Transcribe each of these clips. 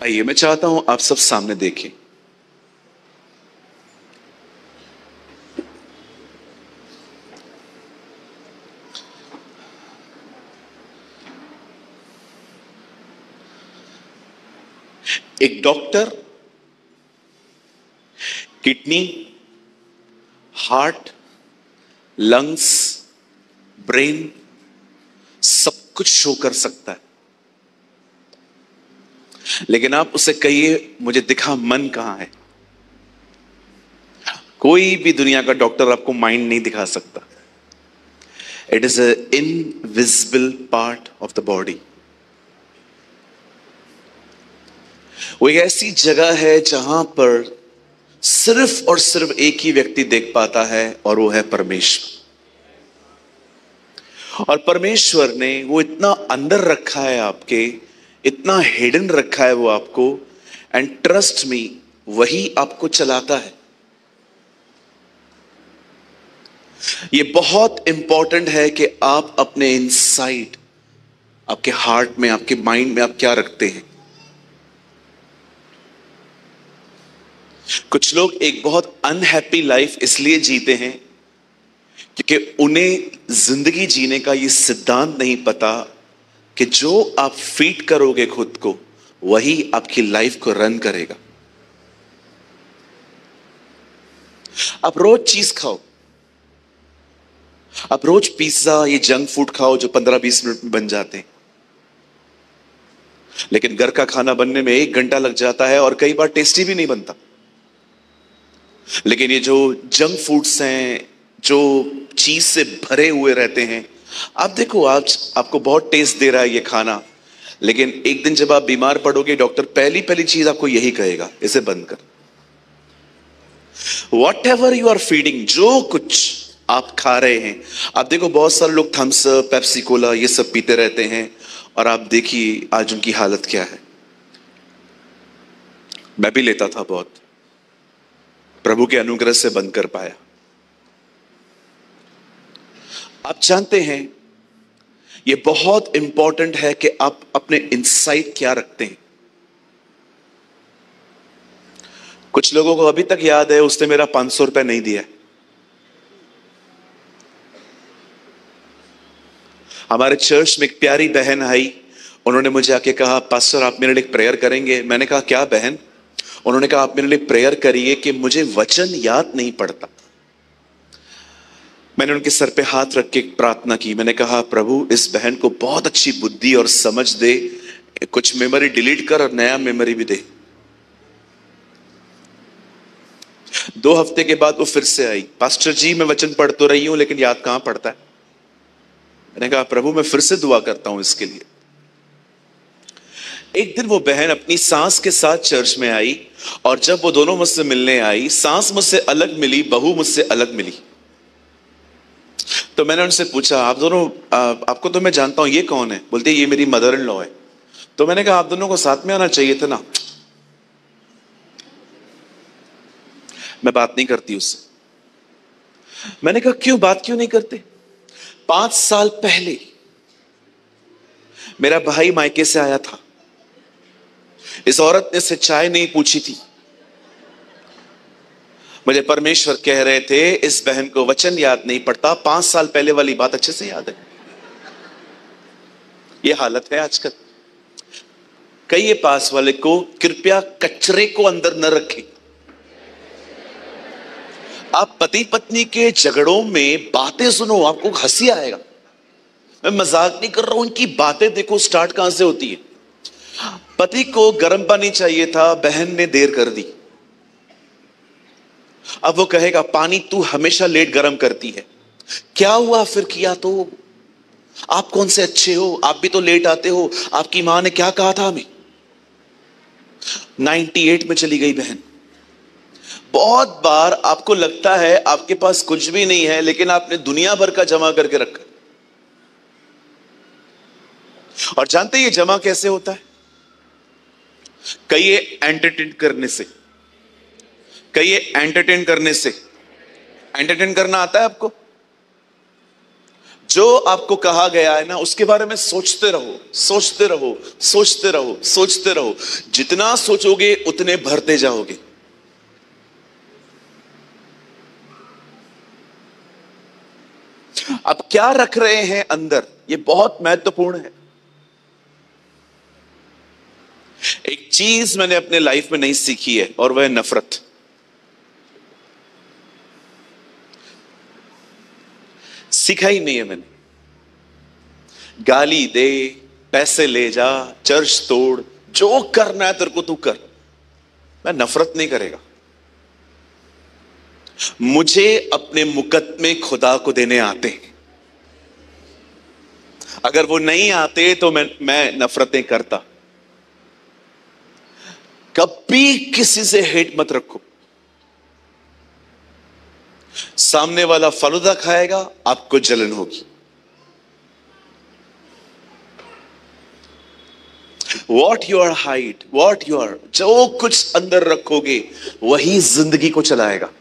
आइए, मैं चाहता हूं आप सब सामने देखें। एक doctor kidney, heart, lungs, brain सब कुछ शो कर सकता है, लेकिन आप उससे कहिए मुझे दिखा मन कहां है। कोई भी दुनिया का डॉक्टर आपको माइंड नहीं दिखा सकता। It is a invisible part of the body. वो एक ऐसी जगह है जहां पर सिर्फ और सिर्फ एक ही व्यक्ति देख पाता है, और वो है परमेश्वर। और परमेश्वर ने वो इतना अंदर रखा है आपके, इतना हिडन रखा है वो आपको, एंड ट्रस्ट मी, वही आपको चलाता है। ये बहुत इंपॉर्टेंट है कि आप अपने इनसाइड, आपके हार्ट में, आपके माइंड में आप क्या रखते हैं। कुछ लोग एक बहुत अनहैप्पी लाइफ इसलिए जीते हैं क्योंकि उन्हें जिंदगी जीने का ये सिद्धांत नहीं पता कि जो आप फीड करोगे खुद को, वही आपकी लाइफ को रन करेगा। आप रोज चीज खाओ, आप रोज पिज्जा, ये जंक फूड खाओ जो 15-20 मिनट में बन जाते हैं, लेकिन घर का खाना बनने में 1 घंटा लग जाता है और कई बार टेस्टी भी नहीं बनता। लेकिन ये जो जंक फूड्स हैं, जो चीज से भरे हुए रहते हैं, आप देखो, आज आपको बहुत टेस्ट दे रहा है ये खाना, लेकिन एक दिन जब आप बीमार पड़ोगे, डॉक्टर पहली पहली चीज आपको यही कहेगा, इसे बंद कर। Whatever you are feeding, जो कुछ आप खा रहे हैं, आप देखो बहुत सारे लोग थम्स अप, पेप्सी कोला ये सब पीते रहते हैं, और आप देखिए आज उनकी हालत क्या है। मैं भी लेता था बहुत, प्रभु के अनुग्रह से बंद कर पाया। आप जानते हैं ये बहुत इंपॉर्टेंट है कि आप अपने इनसाइड क्या रखते हैं। कुछ लोगों को अभी तक याद है, उसने मेरा 500 रुपए नहीं दिया। हमारे चर्च में एक प्यारी बहन आई, उन्होंने मुझे आके कहा, पास्टर आप मेरे लिए प्रेयर करेंगे? मैंने कहा क्या बहन? उन्होंने कहा आप मेरे लिए प्रेयर करिए कि मुझे वचन याद नहीं पड़ता। मैंने उनके सर पे हाथ रख के प्रार्थना की। मैंने कहा प्रभु इस बहन को बहुत अच्छी बुद्धि और समझ दे, कुछ मेमोरी डिलीट कर और नया मेमोरी भी दे। 2 हफ्ते के बाद वो फिर से आई, पास्टर जी मैं वचन पढ़ तो रही हूं लेकिन याद कहां पड़ता है। मैंने कहा प्रभु मैं फिर से दुआ करता हूं इसके लिए। एक दिन वो बहन अपनी सास के साथ चर्च में आई, और जब वो दोनों मुझसे मिलने आई, सास मुझसे अलग मिली, बहू मुझसे अलग मिली। तो मैंने उनसे पूछा आप दोनों, आपको तो मैं जानता हूं, ये कौन है? बोलते ये मेरी मदर इन लॉ है। तो मैंने कहा आप दोनों को साथ में आना चाहिए था ना। मैं बात नहीं करती उससे। मैंने कहा क्यों, बात क्यों नहीं करते? 5 साल पहले मेरा भाई मायके से आया था, इस औरत ने से चाय नहीं पूछी थी। मुझे परमेश्वर कह रहे थे इस बहन को वचन याद नहीं पड़ता, 5 साल पहले वाली बात अच्छे से याद है। ये हालत है आजकल। कहिए पास वाले को, कृपया कचरे को अंदर न रखें। आप पति पत्नी के झगड़ों में बातें सुनो, आपको हंसी आएगा। मैं मजाक नहीं कर रहा हूं, इनकी बातें देखो स्टार्ट कहां से होती है। पति को गर्म पानी चाहिए था, बहन ने देर कर दी। अब वो कहेगा पानी तू हमेशा लेट गर्म करती है। क्या हुआ फिर किया तो? आप कौन से अच्छे हो, आप भी तो लेट आते हो। आपकी मां ने क्या कहा था हमें? 98 में चली गई बहन। बहुत बार आपको लगता है आपके पास कुछ भी नहीं है, लेकिन आपने दुनिया भर का जमा करके रखा। और जानते हैं ये जमा कैसे होता है? कहिए एंटरटेन करने से। कहिए एंटरटेन करने से। एंटरटेन करना आता है आपको? जो आपको कहा गया है ना, उसके बारे में सोचते रहो, सोचते रहो, सोचते रहो, सोचते रहो। जितना सोचोगे उतने भरते जाओगे। अब क्या रख रहे हैं अंदर, यह बहुत महत्वपूर्ण है। एक चीज मैंने अपने लाइफ में नहीं सीखी है, और वह है नफरत। सीखा ही नहीं है मैंने। गाली दे, पैसे ले जा, चर्च तोड़, जो करना है तेरे को तू कर, मैं नफरत नहीं करेगा। मुझे अपने मुकद्दमे खुदा को देने आते हैं। अगर वो नहीं आते तो मैं नफरतें करता। कभी किसी से हेट मत रखो। सामने वाला फलूदा खाएगा, आपको जलन होगी। What you are hide, what you are, जो कुछ अंदर रखोगे वही जिंदगी को चलाएगा।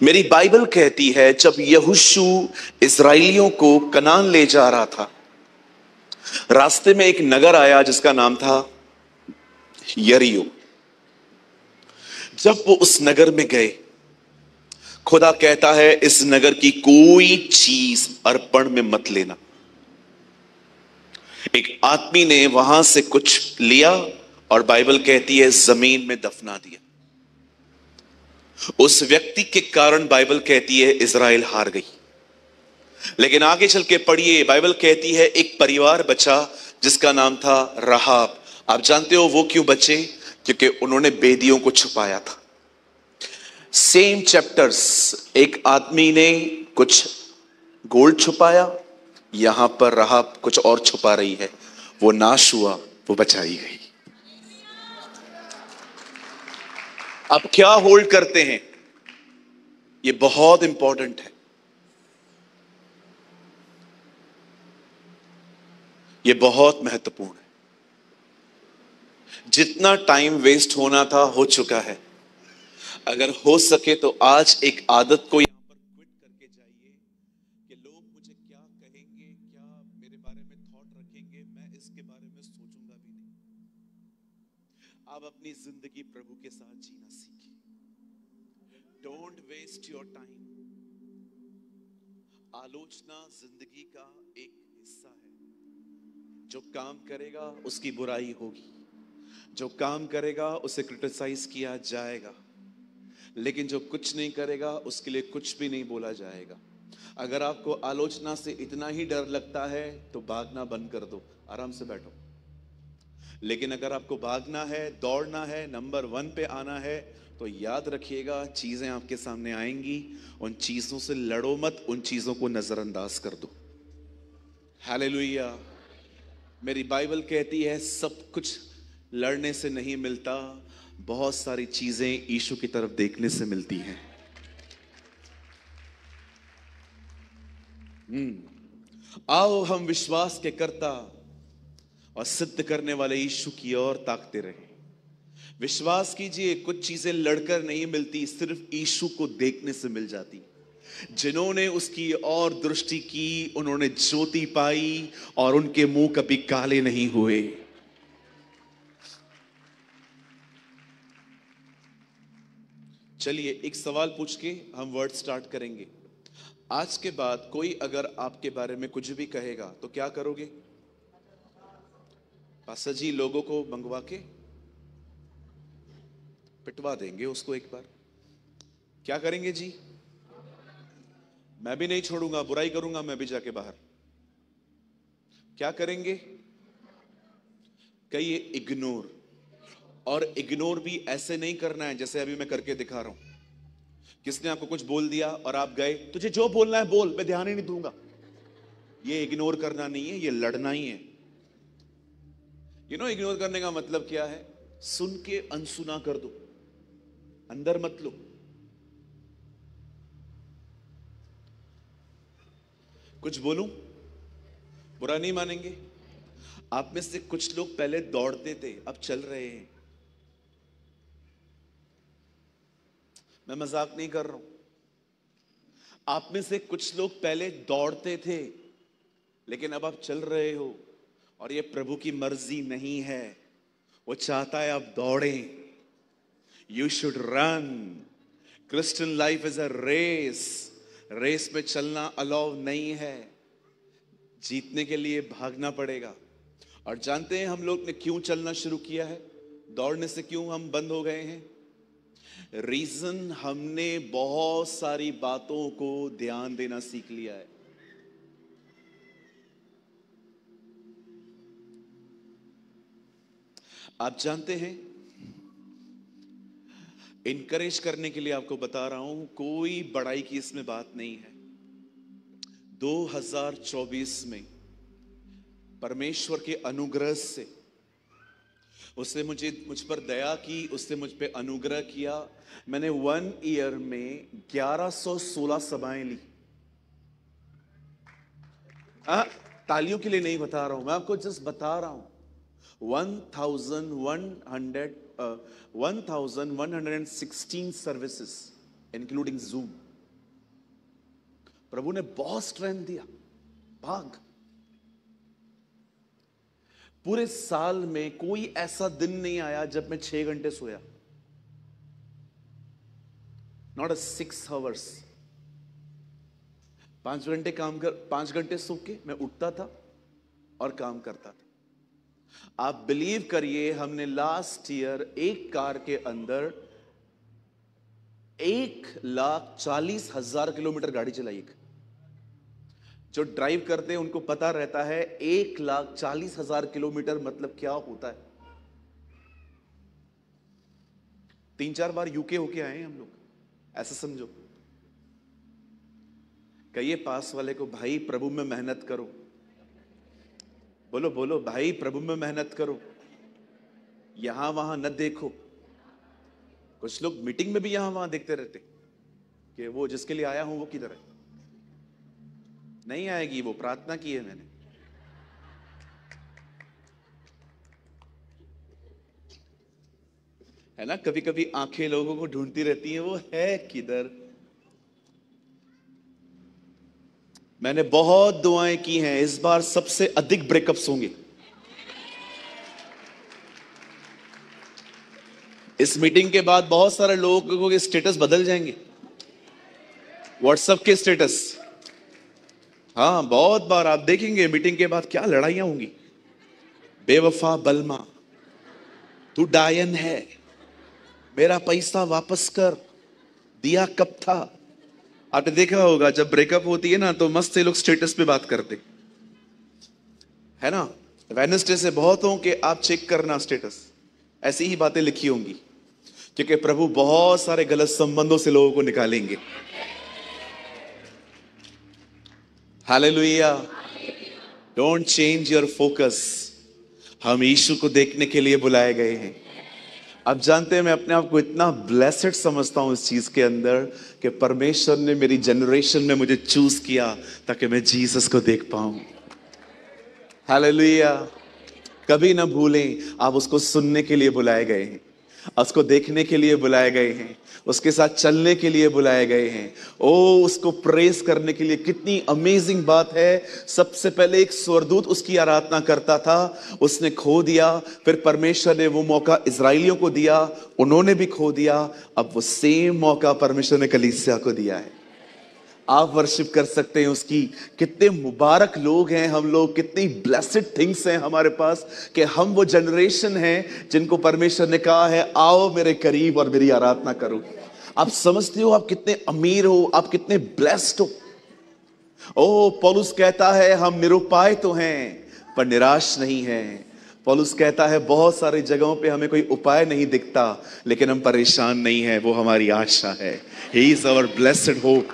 मेरी बाइबल कहती है जब यहोशू इस्राएलियों को कनान ले जा रहा था, रास्ते में एक नगर आया जिसका नाम था यरीहो। जब वो उस नगर में गए, खुदा कहता है इस नगर की कोई चीज अर्पण में मत लेना। एक आदमी ने वहां से कुछ लिया और बाइबल कहती है जमीन में दफना दिया। उस व्यक्ति के कारण बाइबल कहती है इजराइल हार गई। लेकिन आगे चल के पढ़िए, बाइबल कहती है एक परिवार बचा जिसका नाम था राहाब। आप जानते हो वो क्यों बचे? क्योंकि उन्होंने बेदियों को छुपाया था। सेम चैप्टर्स, एक आदमी ने कुछ गोल्ड छुपाया, यहां पर राहाब कुछ और छुपा रही है। वो नाश हुआ, वो बचाई गई। अब क्या होल्ड करते हैं, ये बहुत इंपॉर्टेंट है। ये बहुत महत्वपूर्ण है। जितना टाइम वेस्ट होना था हो चुका है। अगर हो सके तो आज एक आदत को यहां पर क्विट करके जाइए कि लोग मुझे क्या कहेंगे, क्या मेरे बारे में थॉट रखेंगे, मैं इसके बारे में सोचूंगा भी नहीं। आप अपनी जिंदगी प्रभु के साथ जीना सीखिए। Don't waste your time. आलोचना जिंदगी का एक हिस्सा है। जो काम करेगा उसकी बुराई होगी, जो काम करेगा उसे क्रिटिसाइज किया जाएगा, लेकिन जो कुछ नहीं करेगा उसके लिए कुछ भी नहीं बोला जाएगा। अगर आपको आलोचना से इतना ही डर लगता है तो भागना बंद कर दो, आराम से बैठो। लेकिन अगर आपको भागना है, दौड़ना है, नंबर 1 पे आना है, तो याद रखिएगा चीजें आपके सामने आएंगी, उन चीजों से लड़ो मत, उन चीजों को नजरअंदाज कर दो। हालेलुया। मेरी बाइबल कहती है सब कुछ लड़ने से नहीं मिलता, बहुत सारी चीजें यीशु की तरफ देखने से मिलती हैं। आओ हम विश्वास के कर्ता और सिद्ध करने वाले यीशु की ओर ताकते रहे। विश्वास कीजिए, कुछ चीजें लड़कर नहीं मिलती, सिर्फ यीशु को देखने से मिल जाती। जिन्होंने उसकी ओर दृष्टि की उन्होंने ज्योति पाई और उनके मुंह कभी काले नहीं हुए। चलिए एक सवाल पूछ के हम वर्ड स्टार्ट करेंगे। आज के बाद कोई अगर आपके बारे में कुछ भी कहेगा तो क्या करोगे? पास्टर जी लोगों को मंगवा के पिटवा देंगे उसको एक बार। क्या करेंगे जी? मैं भी नहीं छोड़ूंगा, बुराई करूंगा मैं भी जाके बाहर। क्या करेंगे? कहिए इग्नोर। और इग्नोर भी ऐसे नहीं करना है जैसे अभी मैं करके दिखा रहा हूं। किसने आपको कुछ बोल दिया और आप गए, तुझे जो बोलना है बोल, मैं ध्यान ही नहीं दूंगा। ये इग्नोर करना नहीं है, ये लड़ना ही है। इग्नोर करने का मतलब क्या है? सुन के अनसुना कर दो, अंदर मत लो। कुछ बोलूं, बुरा नहीं मानेंगे। आप में से कुछ लोग पहले दौड़ते थे, अब चल रहे हैं। मैं मजाक नहीं कर रहा हूं। आप में से कुछ लोग पहले दौड़ते थे, लेकिन अब आप चल रहे हो, और ये प्रभु की मर्जी नहीं है। वो चाहता है आप दौड़ें। You should run. Christian life is a race. Race में चलना अलाउ नहीं है, जीतने के लिए भागना पड़ेगा। और जानते हैं हम लोग ने क्यों चलना शुरू किया है? दौड़ने से क्यों हम बंद हो गए हैं? रीजन, हमने बहुत सारी बातों को ध्यान देना सीख लिया है। आप जानते हैं, इनकरेज करने के लिए आपको बता रहा हूं, कोई बड़ाई की इसमें बात नहीं है। 2024 में परमेश्वर के अनुग्रह से उसने मुझ पर दया की, उसने मुझ पे अनुग्रह किया। मैंने 1 ईयर में 1116 सभाएं ली। तालियों के लिए नहीं बता रहा हूं, मैं आपको जस्ट बता रहा हूं। 1116 सर्विसेज इंक्लूडिंग जूम। प्रभु ने बहुत स्ट्रेंथ दिया। भाग। पूरे साल में कोई ऐसा दिन नहीं आया जब मैं 6 घंटे सोया। Not a 6 hours। 5 घंटे काम कर, 5 घंटे सो के मैं उठता था और काम करता था। आप बिलीव करिए, हमने लास्ट ईयर एक कार के अंदर 1,40,000 किलोमीटर गाड़ी चलाई। जो ड्राइव करते हैं उनको पता रहता है 1,40,000 किलोमीटर मतलब क्या होता है। 3-4 बार यूके होके आए हैं हम लोग, ऐसा समझो। कहिए पास वाले को, भाई प्रभु में मेहनत करो। बोलो बोलो, भाई प्रभु में मेहनत करो, यहां वहां न देखो। कुछ लोग मीटिंग में भी यहां वहां देखते रहते कि वो जिसके लिए आया हूं वो किधर है। नहीं आएगी वो, प्रार्थना की है मैंने। है ना, कभी कभी आंखें लोगों को ढूंढती रहती हैं, वो है किधर। मैंने बहुत दुआएं की हैं, इस बार सबसे अधिक ब्रेकअप्स होंगे। इस मीटिंग के बाद बहुत सारे लोगों के स्टेटस बदल जाएंगे, व्हाट्सएप के स्टेटस। हाँ, बहुत बार आप देखेंगे मीटिंग के बाद क्या लड़ाइयां होंगी। बेवफा बलमा, तू डायन है, मेरा पैसा वापस कर, दिया कब था। आपने देखा होगा जब ब्रेकअप होती है ना, तो मस्त से लोग स्टेटस पे बात करते, है ना। वेडनेसडे से बहुतों के आप चेक करना स्टेटस, ऐसी ही बातें लिखी होंगी, क्योंकि प्रभु बहुत सारे गलत संबंधों से लोगों को निकालेंगे। Hallelujah. Don't change your focus. हम यीशु को देखने के लिए बुलाए गए हैं। अब जानते हैं, मैं अपने आप को इतना ब्लेसेड समझता हूं इस चीज के अंदर कि परमेश्वर ने मेरी जनरेशन में मुझे चूज किया ताकि मैं जीसस को देख पाऊं। हालेलुया। कभी ना भूलें, आप उसको सुनने के लिए बुलाए गए हैं, उसको देखने के लिए बुलाए गए हैं, उसके साथ चलने के लिए बुलाए गए हैं। ओ, उसको प्रेस करने के लिए। कितनी अमेजिंग बात है। सबसे पहले एक स्वर्गदूत उसकी आराधना करता था, उसने खो दिया। फिर परमेश्वर ने वो मौका इजराइलियों को दिया, उन्होंने भी खो दिया। अब वो सेम मौका परमेश्वर ने कलीसिया को दिया है। आप वर्शिप कर सकते हैं उसकी। कितने मुबारक लोग हैं हम लोग, कितनी ब्लेसेड थिंग्स हैं हमारे पास कि हम वो जनरेशन हैं जिनको परमेश्वर ने कहा है आओ मेरे करीब और मेरी आराधना करो। आप समझते हो आप कितने अमीर हो, आप कितने ब्लेस्ड हो। ओ, पौलुस कहता है हम निरुपाय तो हैं पर निराश नहीं हैं। पौलुस कहता है बहुत सारी जगहों पे हमें कोई उपाय नहीं दिखता, लेकिन हम परेशान नहीं हैं, वो हमारी आशा है। He is our blessed hope.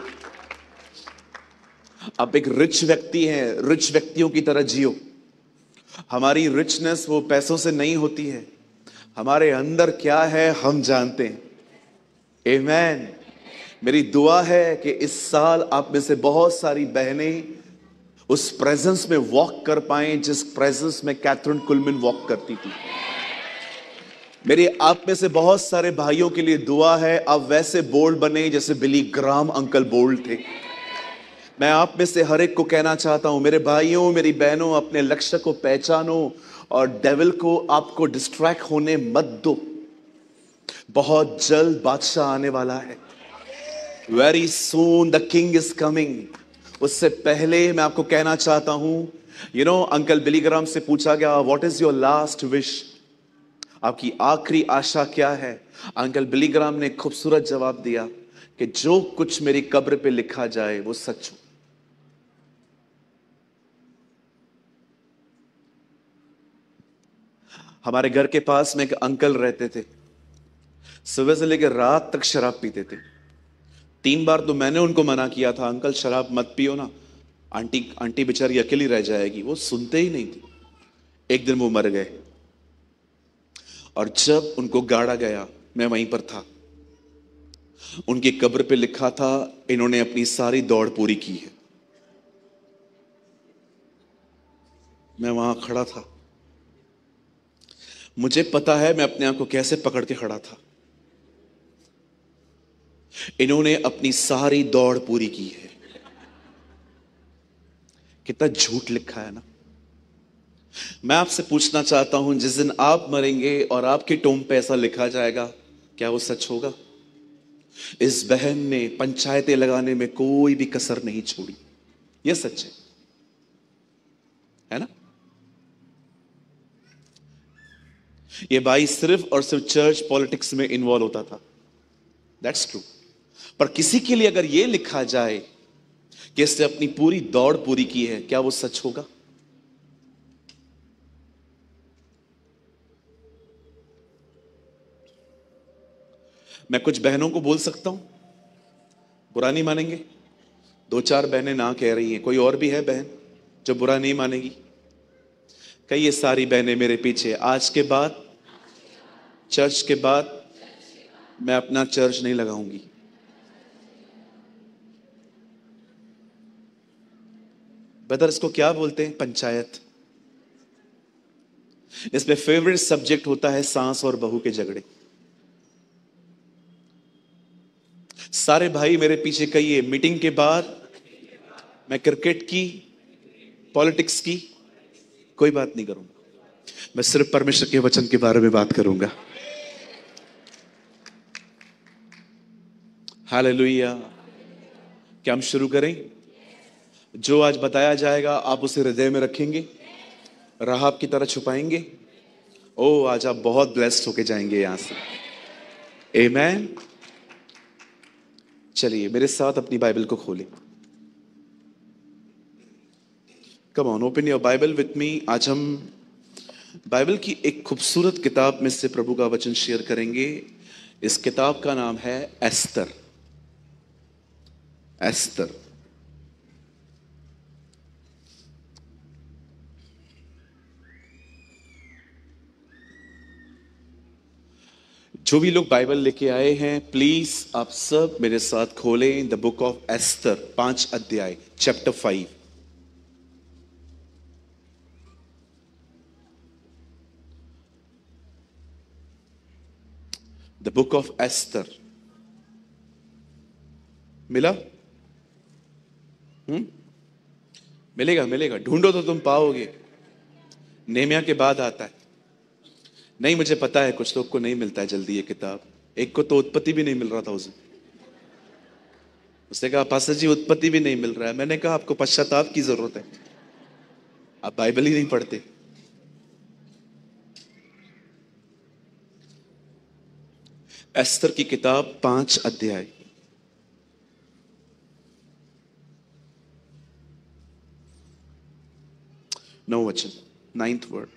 आप एक रिच व्यक्ति हैं, रिच व्यक्तियों की तरह जियो। हमारी रिचनेस वो पैसों से नहीं होती है, हमारे अंदर क्या है हम जानते हैं। आमीन। मेरी दुआ है कि इस साल आप में से बहुत सारी बहनें उस प्रेजेंस में वॉक कर पाएं जिस प्रेजेंस में कैथरीन कुलमैन वॉक करती थी। मेरी आप में से बहुत सारे भाइयों के लिए दुआ है, आप वैसे बोल्ड बने जैसे बिली ग्राम अंकल बोल्ड थे। मैं आप में से हर एक को कहना चाहता हूं, मेरे भाइयों मेरी बहनों, अपने लक्ष्य को पहचानो और डेविल को आपको डिस्ट्रैक्ट होने मत दो। बहुत जल्द बादशाह आने वाला है। Very soon the king is coming. उससे पहले मैं आपको कहना चाहता हूं, अंकल बिली ग्राम से पूछा गया, what is your last wish? आपकी आखिरी आशा क्या है? अंकल बिली ग्राम ने खूबसूरत जवाब दिया कि जो कुछ मेरी कब्र पे लिखा जाए वो सच हो। हमारे घर के पास में एक अंकल रहते थे, सुबह से लेकर रात तक शराब पीते थे। 3 बार तो मैंने उनको मना किया था, अंकल शराब मत पियो ना, आंटी आंटी बेचारी अकेली रह जाएगी। वो सुनते ही नहीं थे। एक दिन वो मर गए और जब उनको गाड़ा गया मैं वहीं पर था। उनकी कब्र पे लिखा था, इन्होंने अपनी सारी दौड़ पूरी की है। मैं वहां खड़ा था। मुझे पता है मैं अपने आप को कैसे पकड़ के खड़ा था। इन्होंने अपनी सारी दौड़ पूरी की है। कितना झूठ लिखा है ना। मैं आपसे पूछना चाहता हूं, जिस दिन आप मरेंगे और आपके टोम पे ऐसा लिखा जाएगा, क्या वो सच होगा? इस बहन ने पंचायतें लगाने में कोई भी कसर नहीं छोड़ी। यह सच है ना? ये भाई सिर्फ और सिर्फ चर्च पॉलिटिक्स में इन्वॉल्व होता था। That's true. पर किसी के लिए अगर यह लिखा जाए कि इसने अपनी पूरी दौड़ पूरी की है, क्या वो सच होगा? मैं कुछ बहनों को बोल सकता हूं, बुरा नहीं मानेंगे? 2-4 बहनें ना कह रही हैं, कोई और भी है बहन जो बुरा नहीं मानेगी? कई ये सारी बहनें मेरे पीछे। आज के बाद, चर्च के बाद मैं अपना चर्च नहीं लगाऊंगी। ब्रदर इसको क्या बोलते हैं? पंचायत। इसमें फेवरेट सब्जेक्ट होता है सास और बहू के झगड़े। सारे भाई मेरे पीछे कहिए, मीटिंग के बाद मैं क्रिकेट की, पॉलिटिक्स की कोई बात नहीं करूंगा। मैं सिर्फ परमेश्वर के वचन के बारे में बात करूंगा। हालेलुया। क्या हम शुरू करें? जो आज बताया जाएगा आप उसे हृदय में रखेंगे, राहाब की तरह छुपाएंगे। ओ आज आप बहुत ब्लेस्ड होके जाएंगे यहां से। आमेन। चलिए मेरे साथ अपनी बाइबल को खोलें। Come on open your Bible with me. आज हम बाइबल की एक खूबसूरत किताब में से प्रभु का वचन शेयर करेंगे। इस किताब का नाम है एस्तर। एस्तर। जो भी लोग बाइबल लेके आए हैं, प्लीज आप सब मेरे साथ खोलें द बुक ऑफ एस्तर, 5 अध्याय, chapter 5। The book of Esther. मिला? मिलेगा मिलेगा, ढूंढो तो तुम पाओगे। नेमिया के बाद आता है। नहीं, मुझे पता है कुछ लोग को नहीं मिलता है जल्दी ये किताब। एक को तो उत्पत्ति भी नहीं मिल रहा था उसे। उसने कहा पास्टर जी उत्पत्ति भी नहीं मिल रहा है। मैंने कहा आपको पश्चाताप की जरूरत है, आप बाइबल ही नहीं पढ़ते। एस्तर की किताब 5 अध्याय। नौ वचन, 9th वर्ड।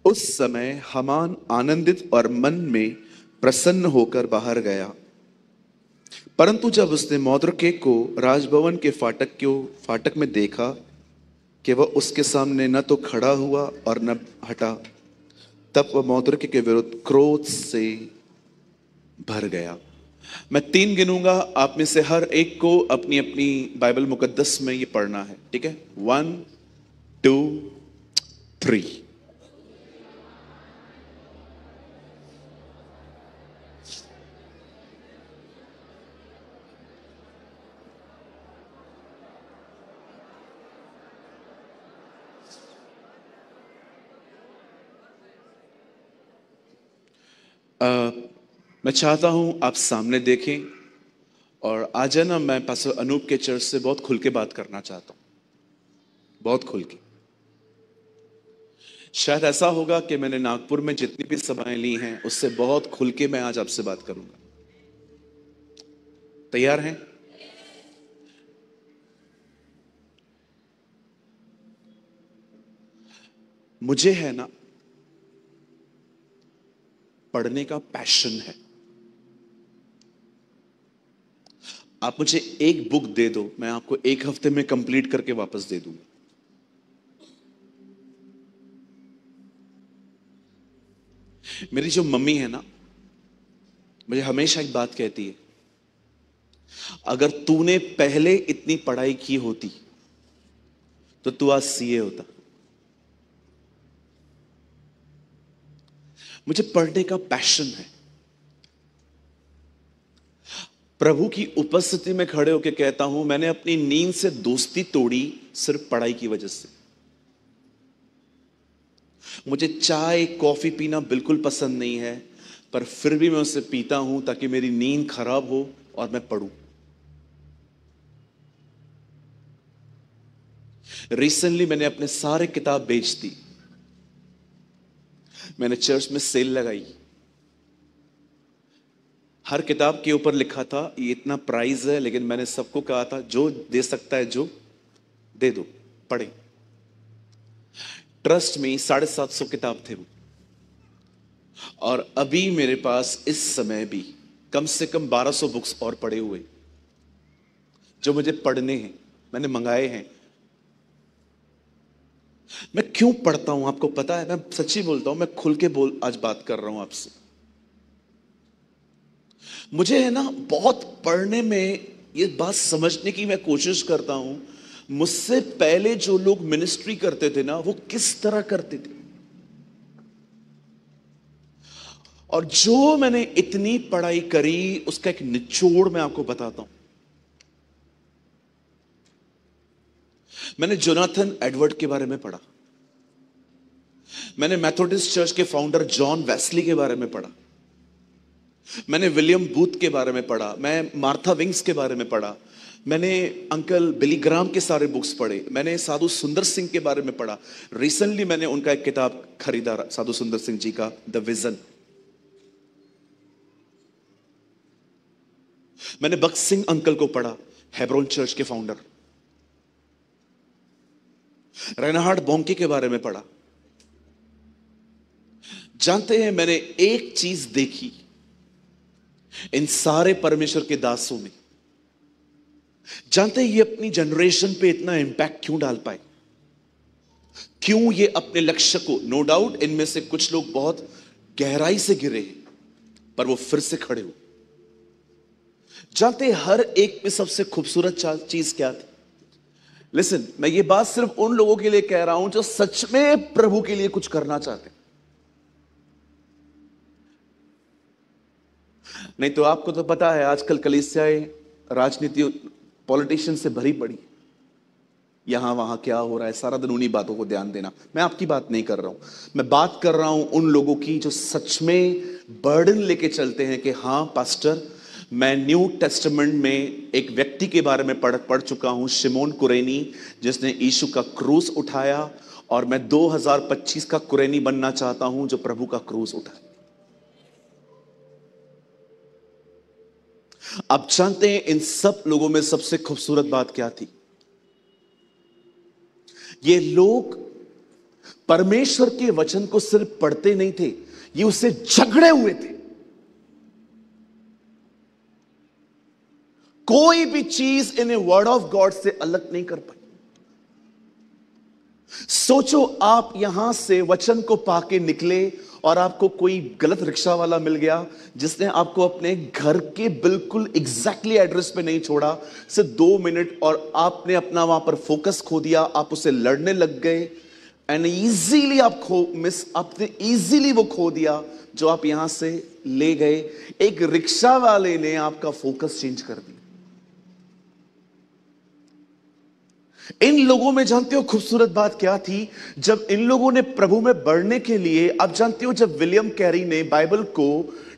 उस समय हामान आनंदित और मन में प्रसन्न होकर बाहर गया, परंतु जब उसने मोर्देकै को राजभवन के फाटक में देखा कि वह उसके सामने न तो खड़ा हुआ और न हटा, तब वह मोर्देकै के विरुद्ध क्रोध से भर गया। मैं 3 गिनूंगा, आप में से हर एक को अपनी अपनी बाइबल मुकद्दस में ये पढ़ना है, ठीक है? 1 2 3। अ, मैं चाहता हूं आप सामने देखें और आज है ना, मैं पास्टर अनूप के चर्च से बहुत खुल के बात करना चाहता हूं, बहुत खुल के। शायद ऐसा होगा कि मैंने नागपुर में जितनी भी सभाएं ली हैं उससे बहुत खुल के मैं आज आपसे बात करूंगा। तैयार हैं? मुझे है ना, पढ़ने का पैशन है। आप मुझे एक बुक दे दो, मैं आपको एक हफ्ते में कंप्लीट करके वापस दे दूंगा। मेरी जो मम्मी है ना, मुझे हमेशा एक बात कहती है, अगर तूने पहले इतनी पढ़ाई की होती तो तू आज सीए होता। मुझे पढ़ने का पैशन है। प्रभु की उपस्थिति में खड़े होकर कहता हूं, मैंने अपनी नींद से दोस्ती तोड़ी सिर्फ पढ़ाई की वजह से। मुझे चाय कॉफी पीना बिल्कुल पसंद नहीं है, पर फिर भी मैं उसे पीता हूं ताकि मेरी नींद खराब हो और मैं पढ़ूं। रिसेंटली मैंने अपने सारे किताब बेच दी। मैंने चर्च में सेल लगाई। हर किताब के ऊपर लिखा था ये इतना प्राइस है, लेकिन मैंने सबको कहा था जो दे सकता है जो दे दो, पढ़े। ट्रस्ट में 750 किताब थे वो, और अभी मेरे पास इस समय भी कम से कम 1200 बुक्स और पड़े हुए जो मुझे पढ़ने हैं, मैंने मंगाए हैं। मैं क्यों पढ़ता हूं आपको पता है? मैं सच्ची बोलता हूं, मैं खुल के आज बात कर रहा हूं आपसे। मुझे है ना, बहुत पढ़ने में ये बात समझने की मैं कोशिश करता हूं, मुझसे पहले जो लोग मिनिस्ट्री करते थे ना, वो किस तरह करते थे, और जो मैंने इतनी पढ़ाई करी उसका एक निचोड़ मैं आपको बताता हूं। मैंने जोनाथन एडवर्ड के बारे में पढ़ा। मैंने मेथोडिस्ट चर्च के फाउंडर जॉन वेस्ली के बारे में पढ़ा। मैंने विलियम बूथ के बारे में पढ़ा। मैं मार्था विंग्स के बारे में पढ़ा। मैंने अंकल बिली ग्राम के सारे बुक्स पढ़े। मैंने साधु सुंदर सिंह के बारे में पढ़ा। रिसेंटली मैंने उनका एक किताब खरीदा, साधु सुंदर सिंह जी का द विजन। मैंने भक्त सिंह अंकल को पढ़ा, हेब्रोन चर्च के फाउंडर। रेनहार्ड बोंके के बारे में पढ़ा। जानते हैं, मैंने एक चीज देखी इन सारे परमेश्वर के दासों में। जानते हैं ये अपनी जनरेशन पे इतना इंपैक्ट क्यों डाल पाए? क्यों ये अपने लक्ष्य को, नो डाउट इनमें से कुछ लोग बहुत गहराई से गिरे हैं, पर वो फिर से खड़े हो। जानते हैं हर एक में सबसे खूबसूरत चीज क्या थी? लिसन, मैं ये बात सिर्फ उन लोगों के लिए कह रहा हूं जो सच में प्रभु के लिए कुछ करना चाहते हैं। नहीं तो आपको तो पता है आजकल कलीसियाएं राजनीति पॉलिटिशियन से भरी पड़ी। यहां वहां क्या हो रहा है, सारा दिन उन्हीं बातों को ध्यान देना। मैं आपकी बात नहीं कर रहा हूं, मैं बात कर रहा हूं उन लोगों की जो सच में बर्डन लेके चलते हैं कि हां पास्टर, मैं न्यू टेस्टामेंट में एक व्यक्ति के बारे में पढ़ चुका हूं, शिमोन कुरैनी, जिसने यीशु का क्रूस उठाया, और मैं 2025 का कुरैनी बनना चाहता हूं जो प्रभु का क्रूस उठाए। आप जानते हैं इन सब लोगों में सबसे खूबसूरत बात क्या थी? ये लोग परमेश्वर के वचन को सिर्फ पढ़ते नहीं थे, ये उससे झगड़े हुए थे। कोई भी चीज इन्हें वर्ड ऑफ गॉड से अलग नहीं कर पाई। सोचो, आप यहां से वचन को पाके निकले और आपको कोई गलत रिक्शा वाला मिल गया जिसने आपको अपने घर के बिल्कुल एग्जैक्टली एड्रेस पे नहीं छोड़ा, सिर्फ 2 मिनट, और आपने अपना वहां पर फोकस खो दिया, आप उसे लड़ने लग गए, एंड इजीली आपने इजीली वो खो दिया जो आप यहां से ले गए। एक रिक्शा वाले ने आपका फोकस चेंज कर दिया। इन लोगों में जानते हो खूबसूरत बात क्या थी? जब इन लोगों ने प्रभु में बढ़ने के लिए, आप जानते हो जब विलियम कैरी ने बाइबल को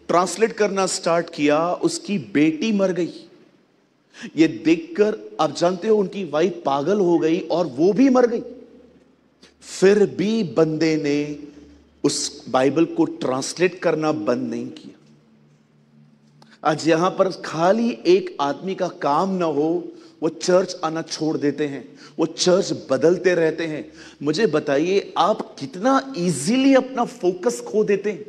ट्रांसलेट करना स्टार्ट किया, उसकी बेटी मर गई। ये देखकर आप जानते हो उनकी वाइफ पागल हो गई और वो भी मर गई। फिर भी बंदे ने उस बाइबल को ट्रांसलेट करना बंद नहीं किया। आज यहां पर खाली एक आदमी का काम ना हो, वो चर्च आना छोड़ देते हैं, वो चर्च बदलते रहते हैं। मुझे बताइए आप कितना इजीली अपना फोकस खो देते हैं।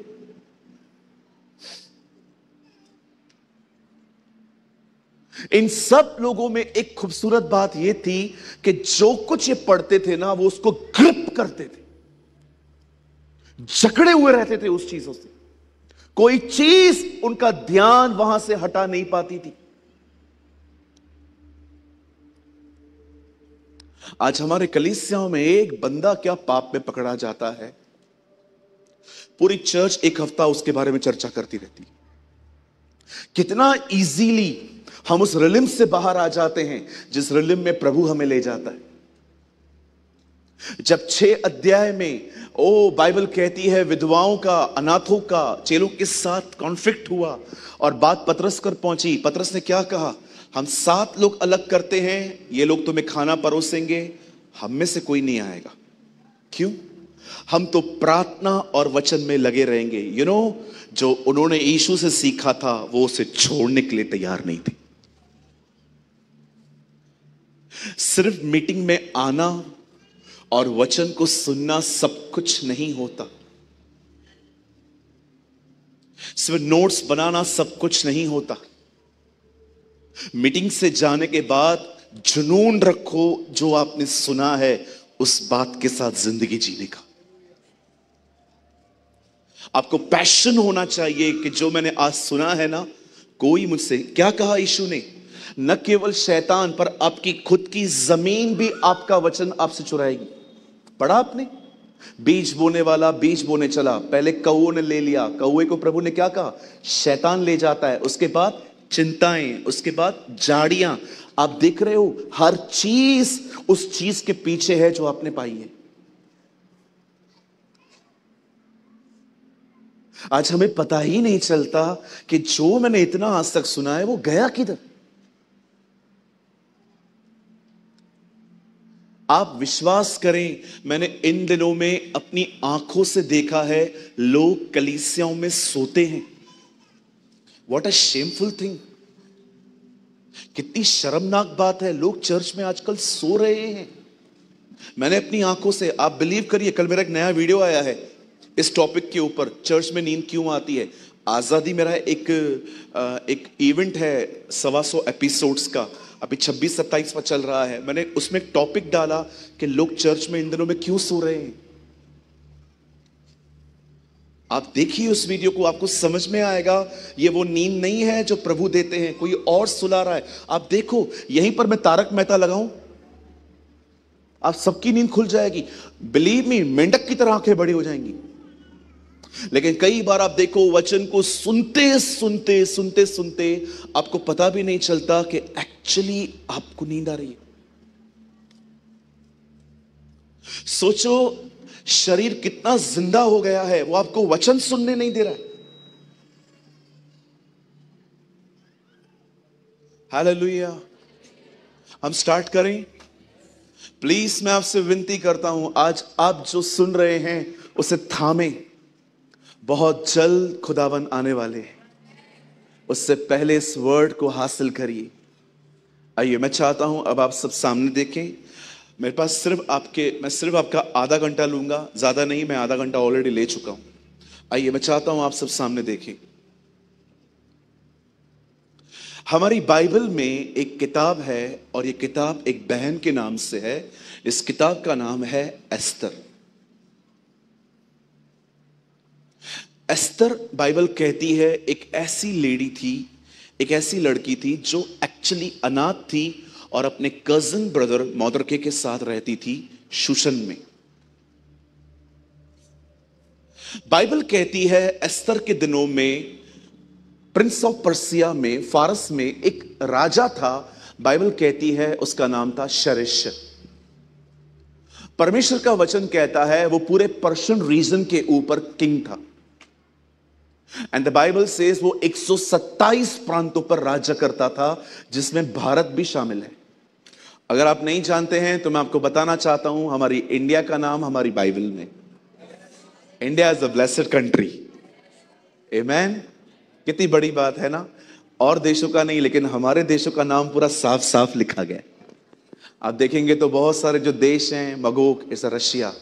इन सब लोगों में एक खूबसूरत बात यह थी कि जो कुछ ये पढ़ते थे ना, वो उसको ग्रिप करते थे, जकड़े हुए रहते थे उस चीजों से। कोई चीज उनका ध्यान वहां से हटा नहीं पाती थी। आज हमारे कलीसियाओं में एक बंदा क्या पाप में पकड़ा जाता है, पूरी चर्च एक हफ्ता उसके बारे में चर्चा करती रहती है। कितना इजीली हम उस रिलिम से बाहर आ जाते हैं जिस रिलिम में प्रभु हमें ले जाता है। जब 6 अध्याय में बाइबल कहती है विधवाओं का, अनाथों का चेलों के साथ कॉन्फ्लिक्ट हुआ और बात पतरस कर पहुंची। पतरस ने क्या कहा? हम 7 लोग अलग करते हैं, ये लोग तुम्हें खाना परोसेंगे, हम में से कोई नहीं आएगा। क्यों? हम तो प्रार्थना और वचन में लगे रहेंगे। जो उन्होंने यीशु से सीखा था वो उसे छोड़ने के लिए तैयार नहीं थे। सिर्फ मीटिंग में आना और वचन को सुनना सब कुछ नहीं होता। सिर्फ नोट्स बनाना सब कुछ नहीं होता। मीटिंग से जाने के बाद जुनून रखो जो आपने सुना है उस बात के साथ जिंदगी जीने का। आपको पैशन होना चाहिए कि जो मैंने आज सुना है ना, कोई मुझसे क्या कहा यीशु ने, न केवल शैतान पर आपकी खुद की जमीन भी आपका वचन आपसे चुराएगी। पढ़ा आपने? बीज बोने वाला बीज बोने चला, पहले कौओं ने ले लिया, कौए को प्रभु ने क्या कहा? शैतान ले जाता है। उसके बाद चिंताएं, उसके बाद झाड़ियां। आप देख रहे हो हर चीज उस चीज के पीछे है जो आपने पाई है। आज हमें पता ही नहीं चलता कि जो मैंने इतना आज तक सुना है वो गया किधर। आप विश्वास करें, मैंने इन दिनों में अपनी आंखों से देखा है लोग कलीसियाओं में सोते हैं। What a shameful thing. कितनी शर्मनाक बात है, लोग चर्च में आजकल सो रहे हैं। मैंने अपनी आंखों से, आप बिलीव करिए, कल मेरा एक नया वीडियो आया है इस टॉपिक के ऊपर, चर्च में नींद क्यों आती है। आजादी मेरा एक इवेंट है 125 एपिसोड्स का, अभी 26-27 पर चल रहा है। मैंने उसमें एक टॉपिक डाला कि लोग चर्च में इन दिनों में क्यों सो रहे हैं। आप देखिए उस वीडियो को, आपको समझ में आएगा ये वो नींद नहीं है जो प्रभु देते हैं, कोई और सुला रहा है। आप देखो, यहीं पर मैं तारक मेहता लगाऊं, आप सबकी नींद खुल जाएगी। बिलीव मी, मेंढक की तरह आंखें बड़ी हो जाएंगी। लेकिन कई बार आप देखो वचन को सुनते सुनते सुनते सुनते आपको पता भी नहीं चलता कि एक्चुअली आपको नींद आ रही है। सोचो शरीर कितना जिंदा हो गया है, वो आपको वचन सुनने नहीं दे रहा है। हालेलुया। हम स्टार्ट करें। प्लीज मैं आपसे विनती करता हूं, आज आप जो सुन रहे हैं उसे थामें। बहुत जल्द खुदावन आने वाले हैं, उससे पहले इस वर्ड को हासिल करिए। आइए, मैं चाहता हूं अब आप सब सामने देखें। मेरे पास मैं सिर्फ आपका आधा घंटा लूंगा, ज्यादा नहीं, मैं आधा घंटा ऑलरेडी ले चुका हूं। आइए, मैं चाहता हूं आप सब सामने देखें। हमारी बाइबल में एक किताब है और ये किताब एक बहन के नाम से है। इस किताब का नाम है एस्तर। एस्तर, बाइबल कहती है, एक ऐसी लेडी थी, एक ऐसी लड़की थी जो एक्चुअली अनाथ थी और अपने कजिन ब्रदर मौदरके के साथ रहती थी शूशन में। बाइबल कहती है एस्तर के दिनों में प्रिंस ऑफ पर्सिया में, फारस में एक राजा था। बाइबल कहती है उसका नाम था शरेश। परमेश्वर का वचन कहता है वो पूरे पर्शियन रीजन के ऊपर किंग था। एंड द बाइबल सेज वो 127 प्रांतों पर राज्य करता था, जिसमें भारत भी शामिल है। अगर आप नहीं जानते हैं तो मैं आपको बताना चाहता हूं, हमारी इंडिया का नाम हमारी बाइबल में, India is a blessed country. Amen. कितनी बड़ी बात है ना। और देशों का नहीं, लेकिन हमारे देशों का नाम पूरा साफ साफ लिखा गया। आप देखेंगे तो बहुत सारे जो देश हैं, मगोग इज रशिया,